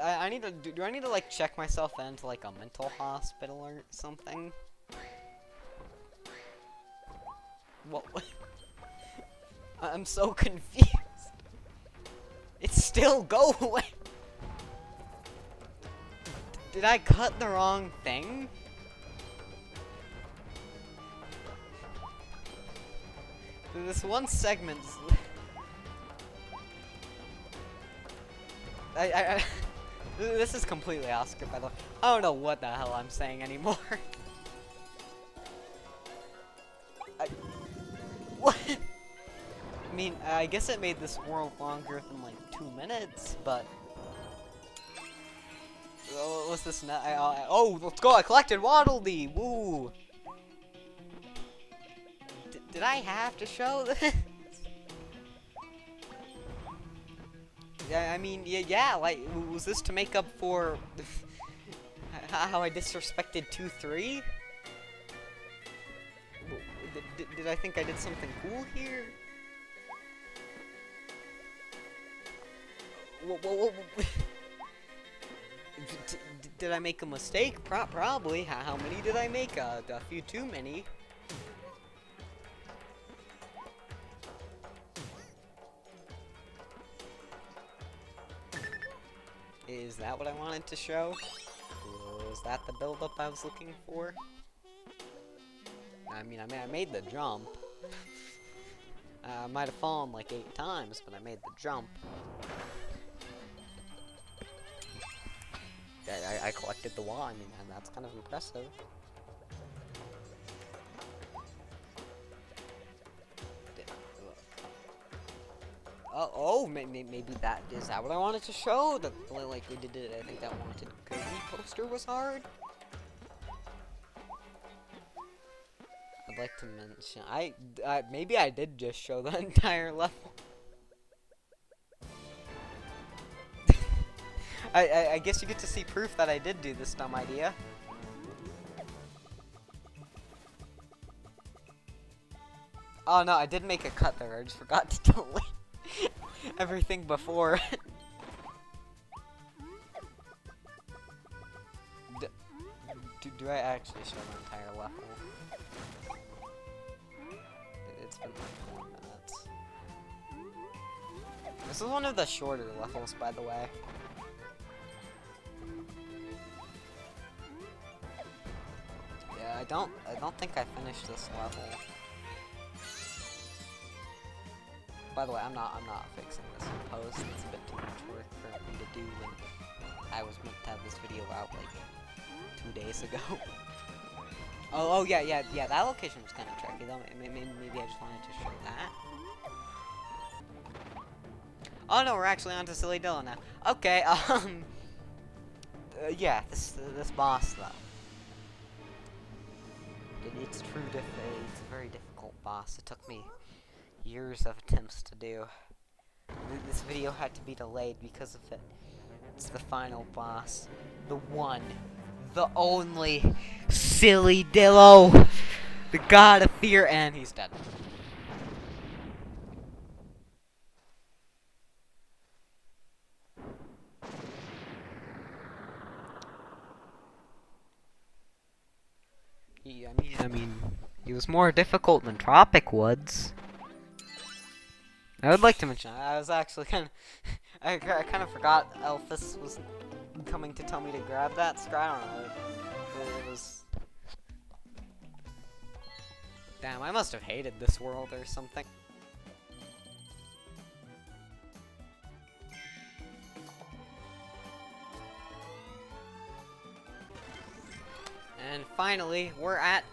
I need to do I need to like check myself into like a mental hospital or something? What? I'm so confused. It's still going. Did I cut the wrong thing? This one segment's... This is completely off script, by the way. I don't know what the hell I'm saying anymore. What? I mean, I guess it made this world longer than like 2 minutes, but... What's this? Oh, let's go! I collected Waddle Dee! Woo! Did I have to show this? Yeah, I mean, yeah, like, was this to make up for how I disrespected 2-3? Did I think I did something cool here? Did I make a mistake? Probably. How many did I make? A few too many. Is that what I wanted to show? Was that the build-up I was looking for? I mean, I made the jump. I might have fallen like 8 times, but I made the jump. I collected the wall, I mean, and that's kind of impressive. Oh, maybe that is that what I wanted to show? That like we did it. I think that wanted Kirby poster was hard. I'd like to mention maybe I did just show the entire level. I guess you get to see proof that I did do this dumb idea. Oh no, I did make a cut there. I just forgot to delete everything before. Do I actually show the entire level? It's been like 4 minutes. This is one of the shorter levels, by the way. Yeah, I don't think I finished this level. By the way, I'm not fixing this in post. It's a bit too much work for me to do when I was meant to have this video out like 2 days ago. Oh, yeah. That location was kind of tricky, though. Maybe I just wanted to show that. Oh no, we're actually on to Silly Dylan now. Okay, yeah, this boss though. It's true. It's a very difficult boss. It took me years of attempts to do. This video had to be delayed because of it. It's the final boss, the one, the only Silly Dillo, the god of fear, and he's dead. I mean, he was more difficult than Tropic Woods. I would like to mention, I was actually kind of, I kind of forgot Elphys was coming to tell me to grab that scroll. I don't know, it was... Damn, I must have hated this world or something. And finally, we're at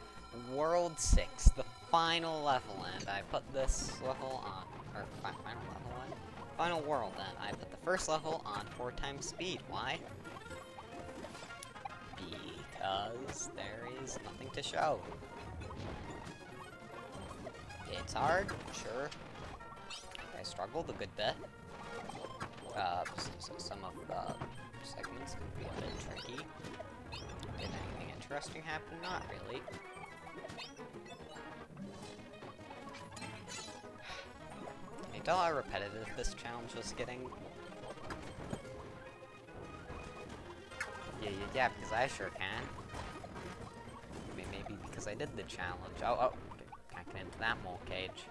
World 6, the final level, and I put this level on, or final level on? Final world, and I put the first level on 4 times speed. Why? Because there is nothing to show. It's hard, sure. I struggled a good bit. So some of the segments can be a bit tricky. Did anything interesting happen? Not really. Can you tell how repetitive this challenge was getting? Yeah, because I sure can. Maybe because I did the challenge. Oh, can't get into that mole cage.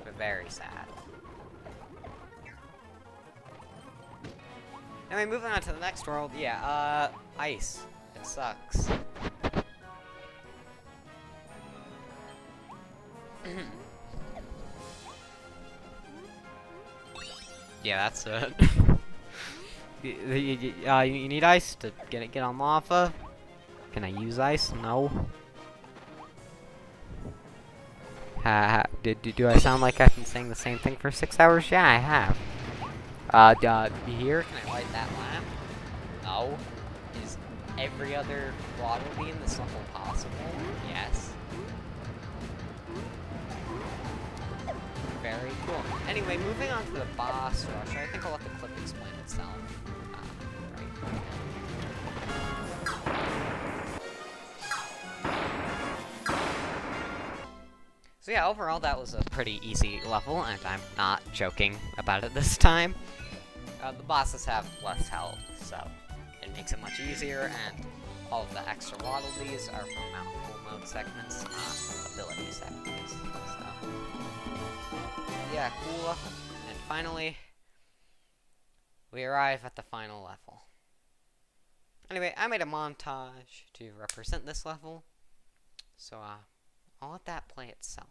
But very sad. Anyway, moving on to the next world. Yeah, ice. It sucks. Yeah, that's it. You need ice to get on lava. Can I use ice? No. Do I sound like I've been saying the same thing for 6 hours? Yeah, I have. Here, can I light that lamp? No. Is every other water bee in this level possible? Yes. Very cool. Anyway, moving on to the boss rush, I think I'll let the clip explain itself. Right. So yeah, overall that was a pretty easy level, and I'm not joking about it this time. The bosses have less health, so it makes it much easier, and all of the extra waddle bees are from full mode segments, not ability segments. So yeah, cool level. And finally, we arrive at the final level. Anyway, I made a montage to represent this level, so I'll let that play itself.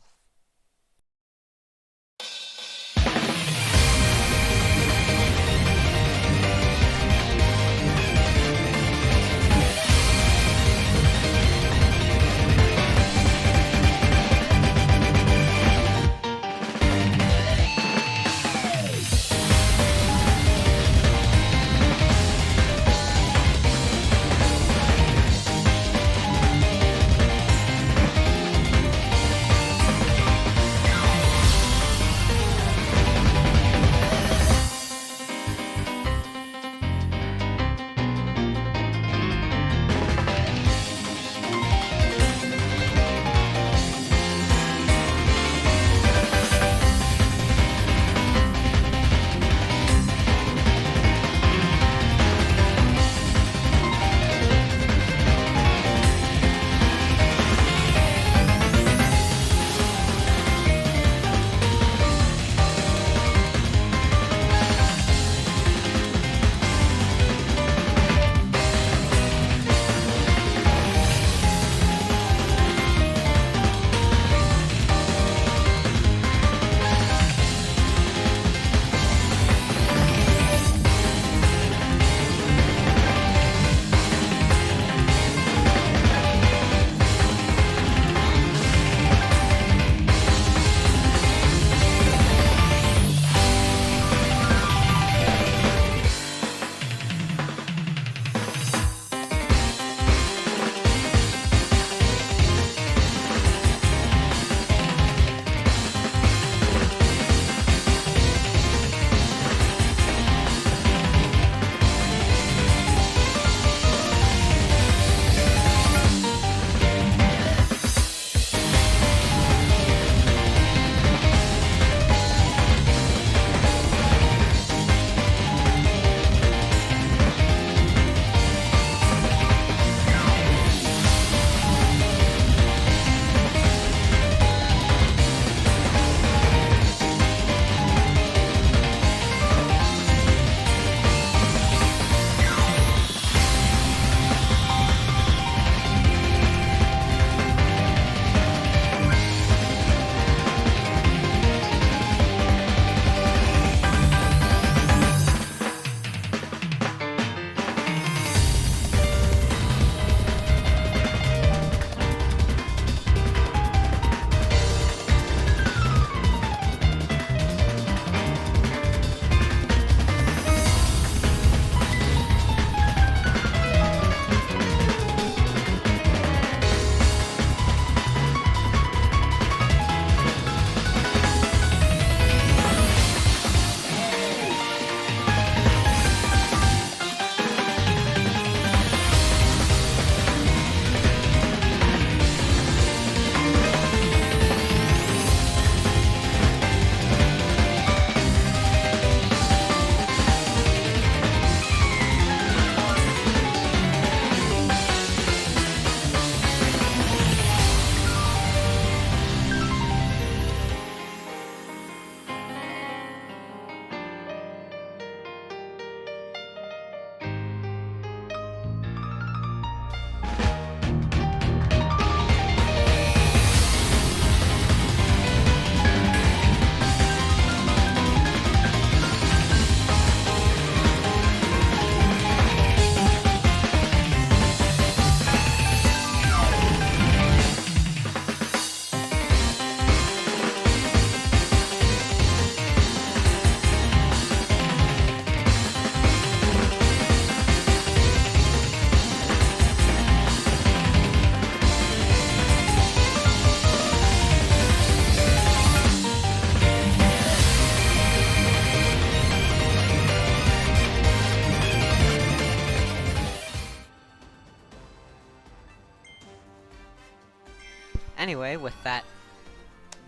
Anyway, with that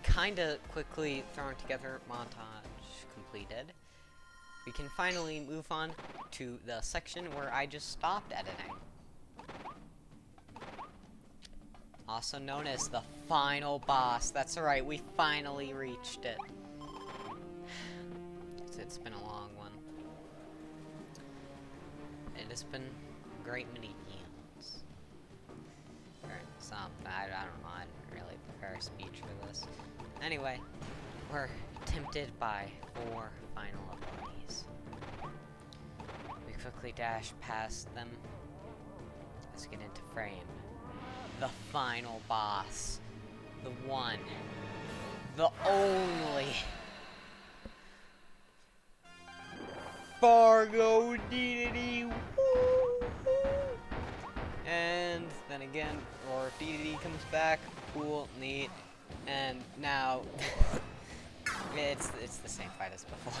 kinda quickly thrown together montage completed, we can finally move on to the section where I just stopped editing. Also known as the final boss. That's right, we finally reached it. It's been a long one. It has been a great many years. I don't know, I didn't really prepare a speech for this. Anyway, we're tempted by 4 final abilities. We quickly dash past them. Let's get into frame. The final boss. The one. The only. Fargo DDD. And then again, or if DDD comes back, cool, neat. And now it's the same fight as before.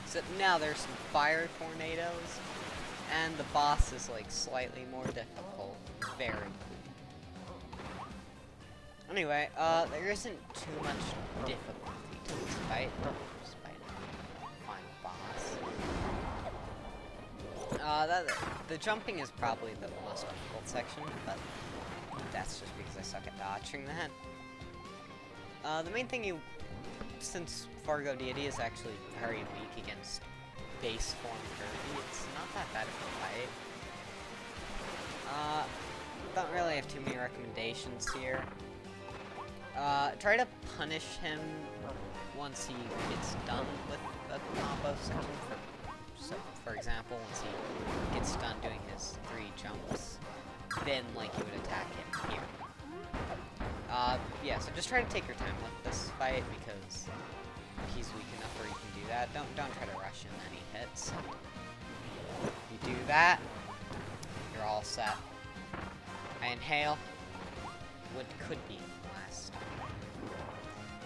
Except now there's some fire tornadoes, and the boss is like slightly more difficult. Very cool. Anyway, there isn't too much difficulty to this fight, despite the final boss. The jumping is probably the most difficult section, but that's just because I suck at dodging that. The main thing since Fargo deity is actually very weak against base form Kirby, it's not that bad of a fight. Don't really have too many recommendations here. Try to punish him once he gets done with a combo section. For example, once he gets done doing his 3 jumps, then like you would attack him here. Yeah, so just try to take your time with this fight because he's weak enough where you can do that. Don't try to rush in any hits. You do that, you're all set. I inhale what could be last time.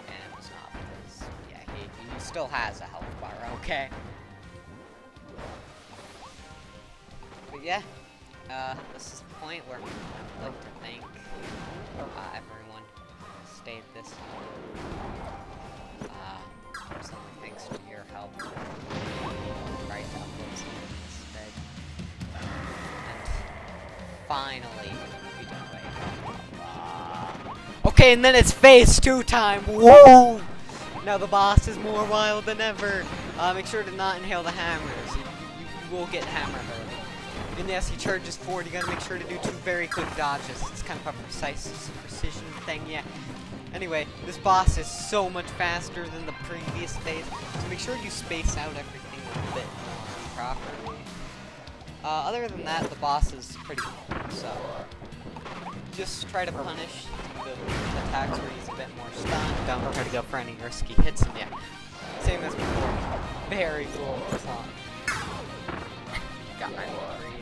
And it was not because, yeah, he still has a health bar, okay? But yeah, this is the point where I'd like to thank everyone who stayed this long. Certainly thanks to your help. Right to upload something this big. And finally, we don't wait. Okay, and then it's phase 2 time. Whoa! Now the boss is more wild than ever. Make sure to not inhale the hammers. You will get hammer ability. And yes, he charges forward. You gotta make sure to do 2 very quick dodges. It's kind of a precision thing, yeah. Anyway, this boss is so much faster than the previous phase, so make sure you space out everything a bit more properly. Other than that, the boss is pretty cool, so just try to punish the attacks where he's a bit more stunned. Don't try to go for any risky hits, and yeah, same as before. Very cool song. Got my little breathe.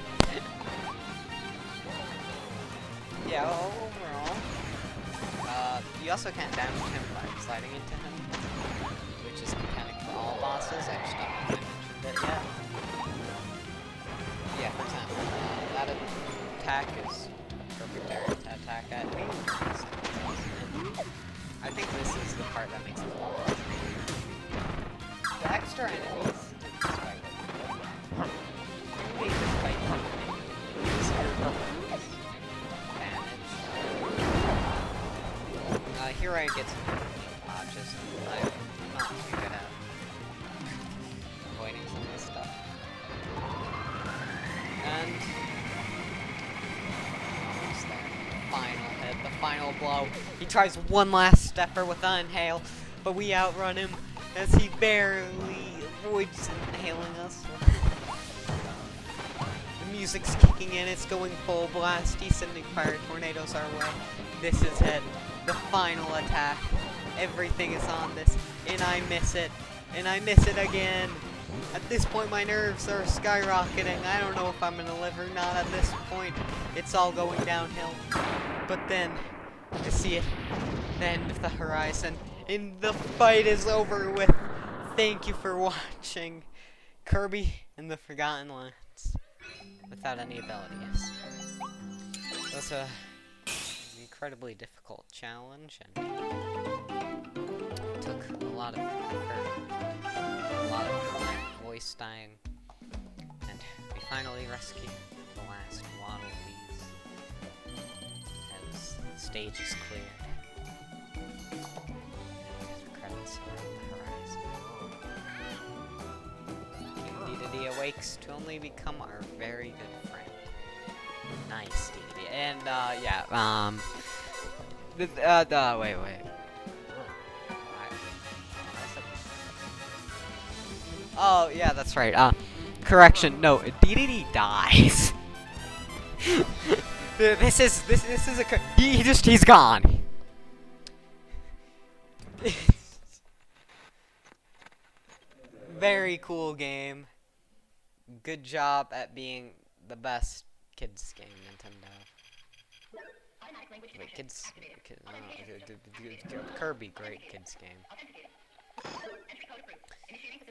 Yeah, overall, you also can't damage him by sliding into him, which is a mechanic for all bosses. I just don't know if I mentioned it yet. Yeah, for example, that attack is a perfect area to attack at me. I think this is the part that makes it fun. The extra enemies in this fight make this fight easier. Here I get some dodges, and I'm not too good at avoiding some of this stuff. And almost there. Final hit, the final blow. He tries one last stepper with the inhale, but we outrun him as he barely avoids inhaling us. The music's kicking in, it's going full blast. He's sending fire tornadoes our way. This is it. The final attack. Everything is on this, and I miss it. And I miss it again. At this point, my nerves are skyrocketing. I don't know if I'm gonna live or not at this point. It's all going downhill. But then, I see it. The end of the horizon. And the fight is over with. Thank you for watching Kirby and the Forgotten Lands. Without any abilities. That's a incredibly difficult challenge, and took a lot of effort, a lot of my voice dying, and we finally rescued the last Waddle Dees as the stage is cleared. And the credits are on the horizon. King Dedede awakes to only become our very good friend. Nice, Dedede. And, yeah, wait. Oh, yeah, that's right. Correction, no, Dedede dies. This is a, he's gone. Very cool game. Good job at being the best kids game, Nintendo. Wait, Kirby, great kids game.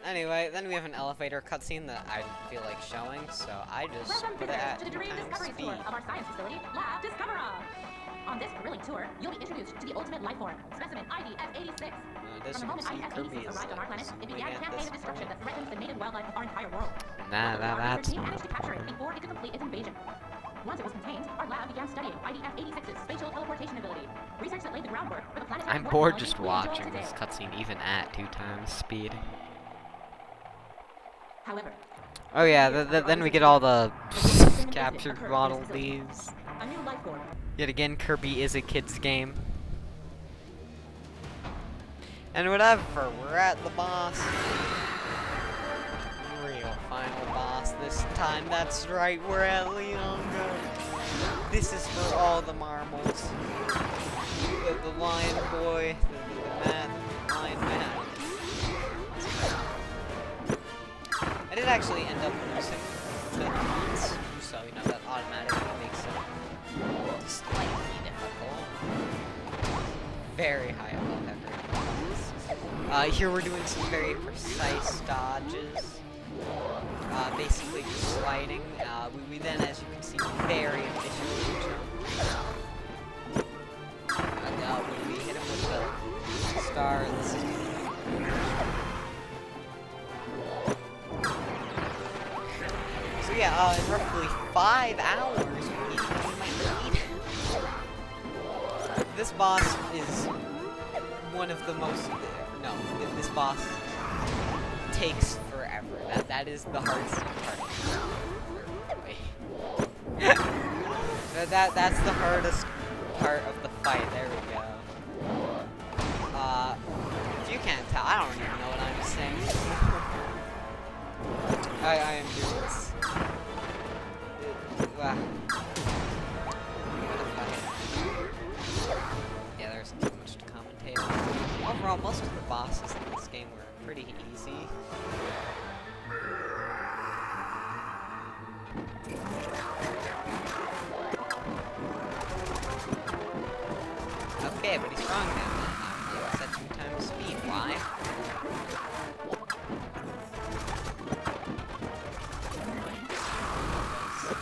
Anyway, then we have an elevator cutscene that I didn't feel like showing, so I just put it at 2 times speed. Of our science facility, Lab Discoverer. On this thrilling tour, you'll be introduced to the ultimate life form, specimen ID F86. From the moment ID F86 arrived on our planet, it began a campaign of destruction that threatens the native wildlife of our entire world. That's team managed to capture it before it could complete its invasion. Once it was contained, our lab began studying ID F86's spatial teleportation ability. Research that laid the groundwork for the planetary I'm bored just watching this cutscene, even at 2 times speed. However, oh yeah, then we get all the captured Waddle Dees. a new life form. Yet again, Kirby is a kid's game. And whatever, we're at the boss. Real final boss this time. That's right, we're at Leongo. This is for all the marbles. The lion boy, the lion man. I did actually end up losing the beats, so you know that automatically makes it slightly difficult. Very high above everything. Here we're doing some very precise dodges. Basically just sliding. We then, as you can see, very efficiently jump. We hit him with the star. This is so yeah, in roughly 5 hours, we might beat. This boss is one of the most. No, this boss takes forever. That is the hardest part. That's the hardest part of the fight. There we go. If you can't tell, I don't even know what I'm saying. I am doing this. Yeah, there's too much to commentate on. Overall, most of the bosses in this game were pretty easy. Okay, but he's strong now. It's at 2 times speed. Why?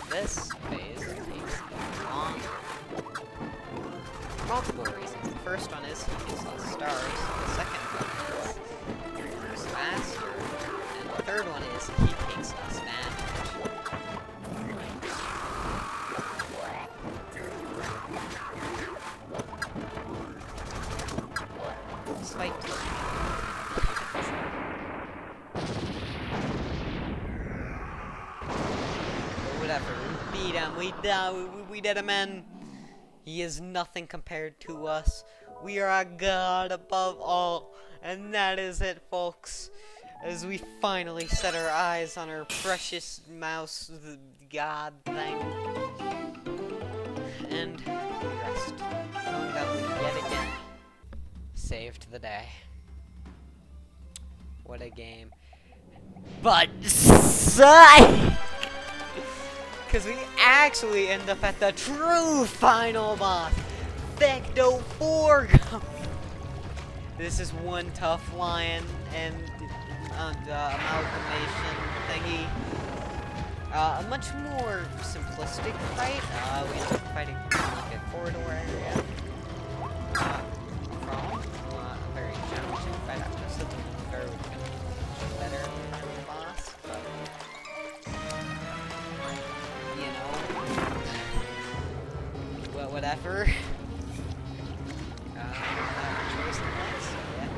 This phase takes long. Multiple reasons. The first one is he gets less stars. The second one is he moves faster. And the third one is he takes less damage. Despite whatever, we beat him, we did him in. He is nothing compared to us. We are a god above all, and that is it, folks. As we finally set our eyes on our precious mouse, the god thing. And we rest, knowing that we yet again saved the day. What a game. But psych! Because we actually end up at the true final boss, Vecto Forgo. This is one tough lion and amalgamation thingy. A much more simplistic fight. We end up fighting like a corridor area. Overall, a very challenging fight. I just think there would be better from the boss, but you know, well, whatever. Choice in life, so yeah.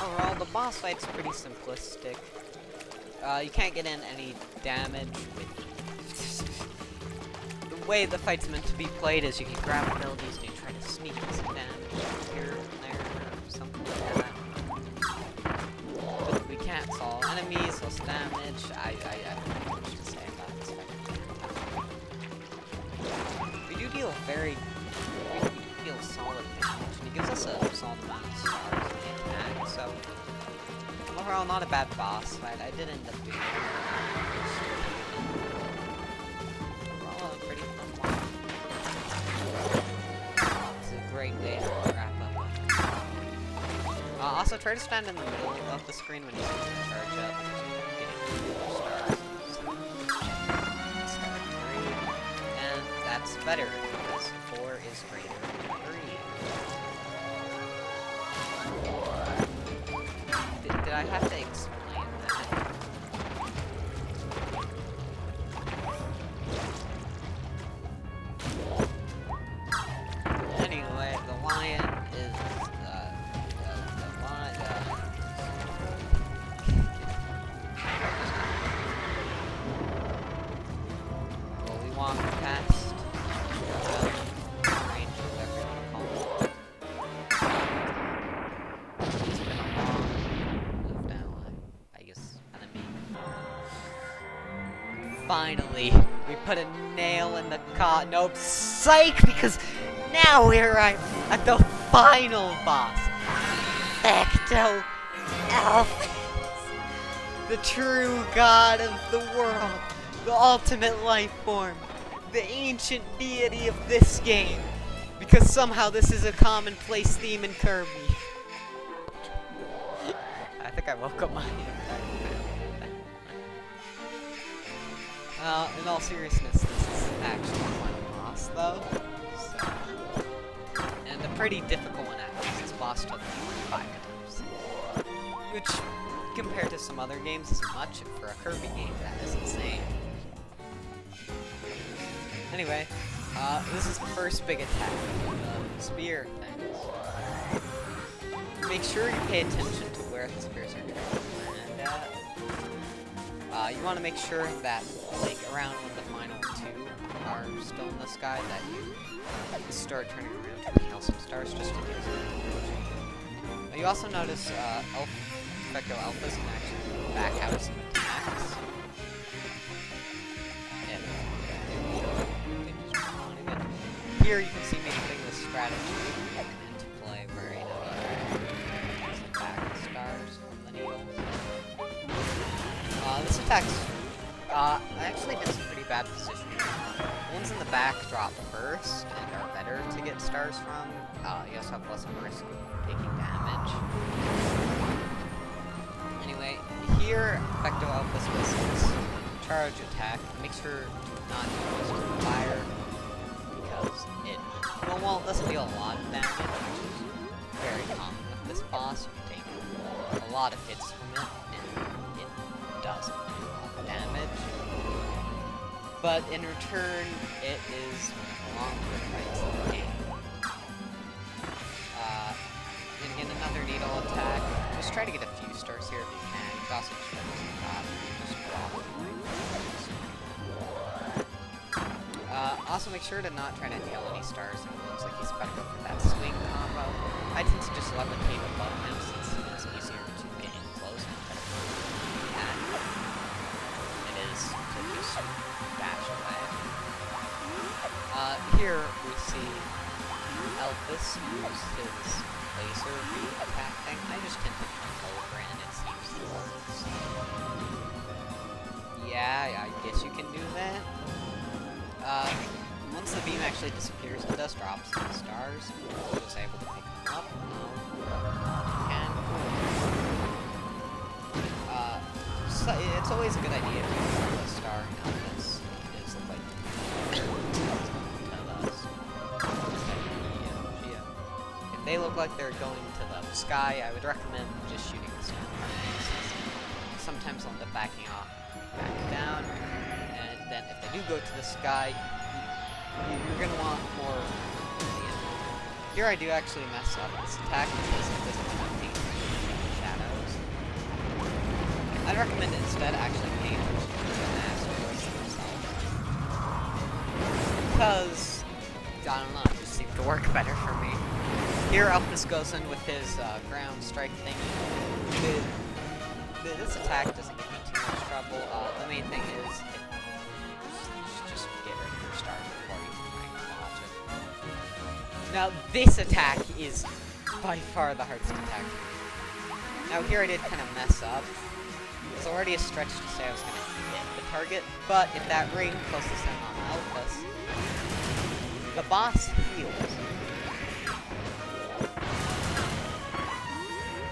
Overall, the boss fight's pretty simplistic. You can't get in any damage with... The way the fight's meant to be played is you can grab abilities and you try to sneak some damage here and there or something like that. But we can't solve enemies, less damage. I don't know much to say about this fight. We do deal solid damage, and he gives us a solid amount of stars in the attack, so overall not a bad boss fight. I did end up doing overall a pretty fun one. It's a great way to wrap up. Also try to stand in the middle of the screen when you charge up, because you're getting stars. Star 3, and that's better because 4 is greater than 3. Did I have to explain that? Anyway, the lion is well, we walk past range, whatever you want to call it. It's been a long move down, I guess, enemy. Finally, we put a nail in the cot. Nope, psych, because now we arrive at the final boss. Ecto Alphys, the true god of the world, the ultimate life form, the ancient deity of this game, because somehow this is a commonplace theme in Kirby. I think I woke up my in all seriousness, this is actually a final boss, though. So, and a pretty difficult one, actually. This boss took me like 5 times. Which, compared to some other games, is much, and for a Kirby game, that is insane. Anyway, this is the first big attack. The spear things. Make sure you pay attention to where the spears are trying to land at. You want to make sure that, like, around when the final 2 are still in the sky, that you start turning around to kill some stars just to get some. You also notice, Ecto Alphys can actually back out some attacks. Here you can see me putting this strategy into play where, you know, using back the stars from the needles. This attack's, I actually did some pretty bad positioning. The ones in the back drop first and are better to get stars from. You also have less of a risk of taking damage. Anyway, here, Ecto Alphys missiles charge attack. Make sure to not use fire, because it, well, it doesn't deal a lot of damage, which is very common with this boss. You take a lot of hits from it, and it doesn't do a lot of damage. But in return, it is longer fights in the game. And again, another needle attack. Just try to get a few stars here if you can. You can also just block. Also make sure to not try to nail any stars. It looks like he's about to go for that swing combo. I tend to just levitate above him since it's easier to get in close instead of that. It is to just dash away. Here we see Alphys use his laser beam attack thing. I just tend to jump over and it seems to work. So. Yeah, I guess you can do that. Once the beam actually disappears, it does drop some stars. I was able to pick them up. it's always a good idea to put a star in Elvis. It is like if they look like they're going to the sky, I would recommend just shooting the star. Sometimes they'll end up backing down, and then if they do go to the sky, you're gonna want more. Here I do actually mess up this attack because it doesn't have paint shadows. I'd recommend instead actually paint the asteroids themselves. Because, I don't know, it just seemed to work better for me. Here Alphys goes in with his ground strike thingy. This attack doesn't give me too much trouble. The main thing is just get rid of your star before you can launch it. Now this attack is by far the hardest attack. Now here I did kind of mess up. It was already a stretch to say I was going to hit the target, but if that ring closest in on Alphys, the boss heals.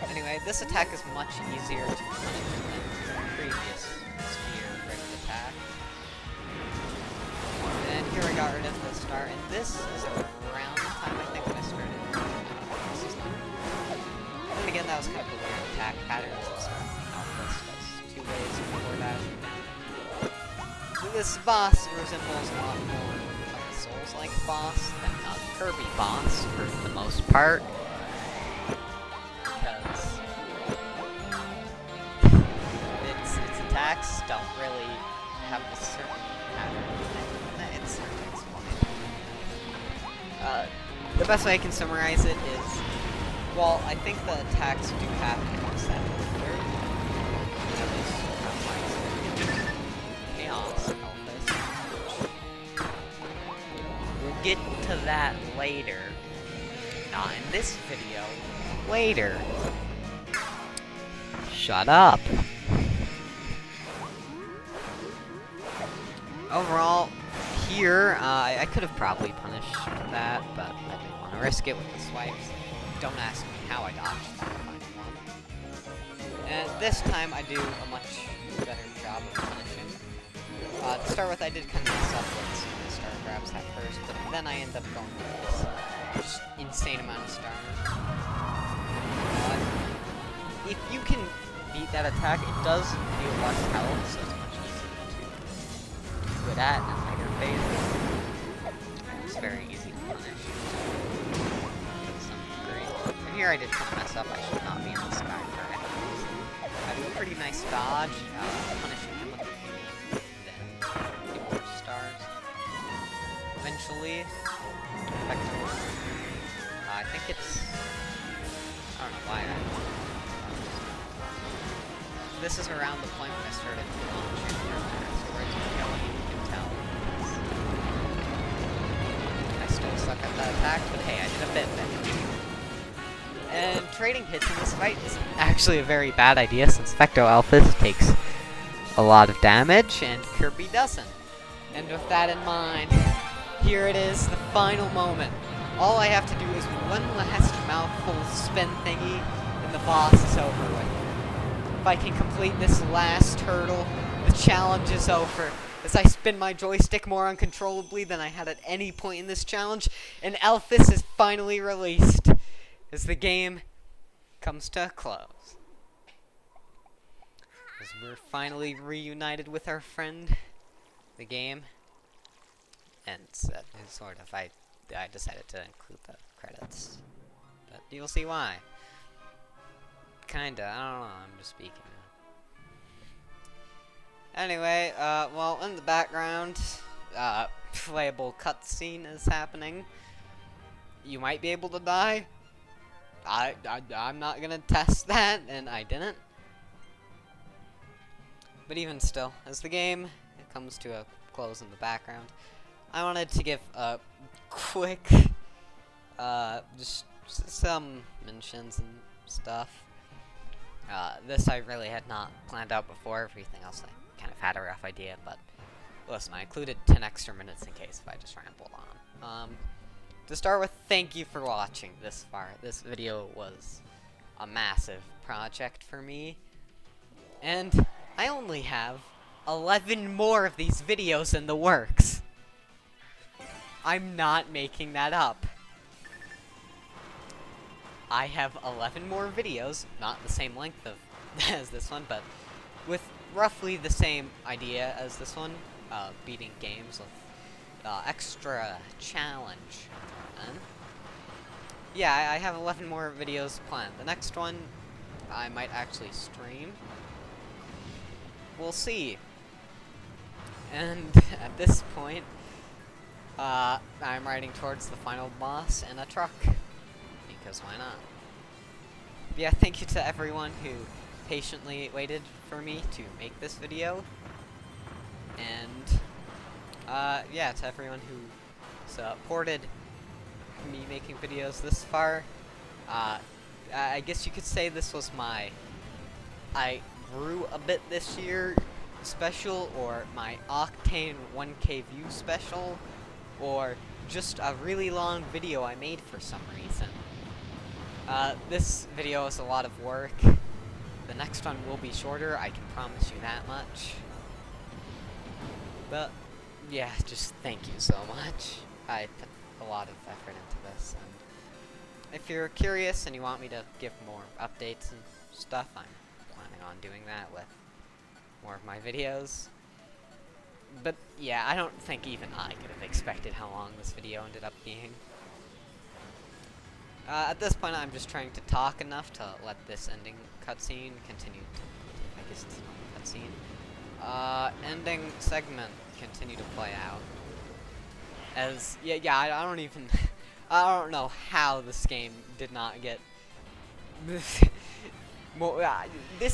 Anyway, this attack is much easier to punish than the previous spear ring attack. And here I got rid of the star, and this is around the time I think when I started. And again, that was kind of a weird attack pattern. There's 2 ways before that. This boss resembles a lot more like a Souls-like boss than a Kirby boss for the most part. Its attacks don't really have a certain pattern. It's hard to explain. The best way I can summarize it is, well, I think the attacks do have a set order. Chaos Elphys. We'll get to that later. Not in this video. Later. Shut up. Overall, here, I could have probably punished that, but I didn't want to risk it with the swipes. Don't ask me how I dodged that final one. And this time, I do a much better job of punishing. To start with, I did kind of mess up with the star grabs at first, but then I end up going with this just insane amount of stars. If you can beat that attack, it does deal less health, so it's much easier to be good at in later phases. It's very easy to punish. And here I did kind of mess up. I should not be in the sky for any reason. I do a pretty nice dodge, punishing him with the thingy, then get more stars. Eventually, I think it's... I don't know why this is around the point when I started launching your asteroids and killing, you can tell. I still suck at that attack, but hey, I did a bit better. And trading hits in this fight is actually a very bad idea, since Vecto Alphys takes a lot of damage, and Kirby doesn't. And with that in mind, here it is, the final moment. All I have to do is one last mouthful spin thingy, and the boss is over with. If I can complete this last hurdle, the challenge is over. As I spin my joystick more uncontrollably than I had at any point in this challenge, and Alphys is finally released as the game comes to a close. As we're finally reunited with our friend, the game ends. Sort of. I decided to include the credits, but you'll see why. Kinda, I don't know, I'm just speaking now. Anyway, well, in the background, playable cutscene is happening. You might be able to die. I'm not gonna test that, and I didn't. But even still, as the game comes to a close in the background, I wanted to give a quick, just some mentions and stuff. This I really had not planned out before. Everything else I kind of had a rough idea, but listen, I included 10 extra minutes in case if I just rambled on. To start with, thank you for watching this far. This video was a massive project for me, and I only have 11 more of these videos in the works. I'm not making that up. I have 11 more videos, not the same length of as this one, but with roughly the same idea as this one, beating games with extra challenge. And yeah, I have 11 more videos planned. The next one, I might actually stream. We'll see. And at this point, I'm riding towards the final boss in a truck. Because why not? Yeah, thank you to everyone who patiently waited for me to make this video. And, yeah, to everyone who supported me making videos this far. I guess you could say this was my I grew a bit this year special, or my Octane 1K view special, or just a really long video I made for some reason. This video is a lot of work. The next one will be shorter, I can promise you that much. But, yeah, just thank you so much. I put a lot of effort into this, and if you're curious and you want me to give more updates and stuff, I'm planning on doing that with more of my videos. But, yeah, I don't think even I could have expected how long this video ended up being. At this point, I'm just trying to talk enough to let this ending cutscene continue to, I guess it's not a cutscene, ending segment continue to play out. As, yeah, I don't even, I don't know how this game did not get, this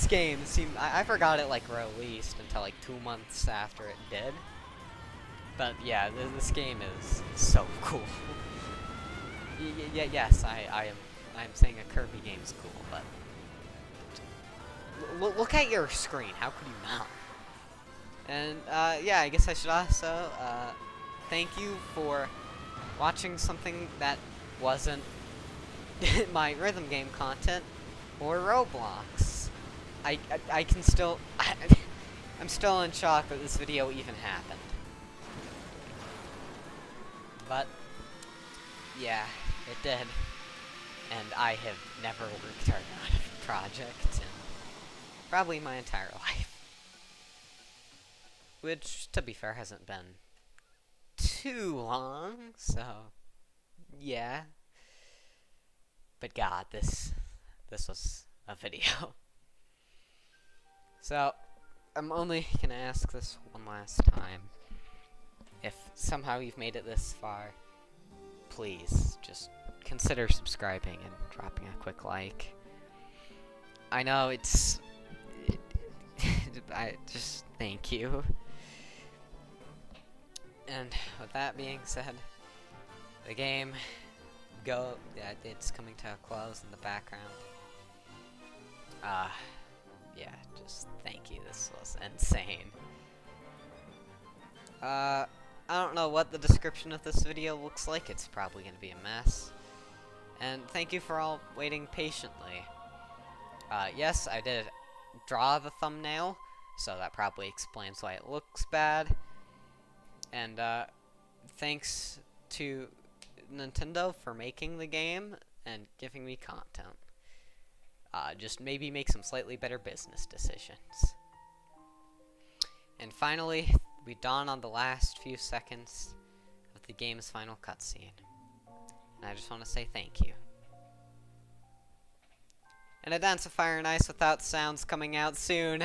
game seemed, I forgot it, like, released until, like, 2 months after it did. But, yeah, this game is so cool. Yes, I'm saying a Kirby game's cool, but look at your screen. How could you not? And yeah, I guess I should also thank you for watching something that wasn't my rhythm game content or Roblox. I can still I'm still in shock that this video even happened. But yeah, it did. And I have never worked hard on a project in probably my entire life. Which, to be fair, hasn't been too long, so yeah. But God, this was a video. So, I'm only gonna ask this one last time. If somehow you've made it this far, please just consider subscribing and dropping a quick like. I know I just thank you. And with that being said, the game it's coming to a close in the background. Yeah, just thank you. This was insane. I don't know what the description of this video looks like. It's probably gonna be a mess. And thank you for all waiting patiently. Yes, I did draw the thumbnail, so that probably explains why it looks bad. And, thanks to Nintendo for making the game and giving me content. Just maybe make some slightly better business decisions. And finally, we dawn on the last few seconds of the game's final cutscene. And I just want to say thank you. And a dance of fire and ice without sounds coming out soon.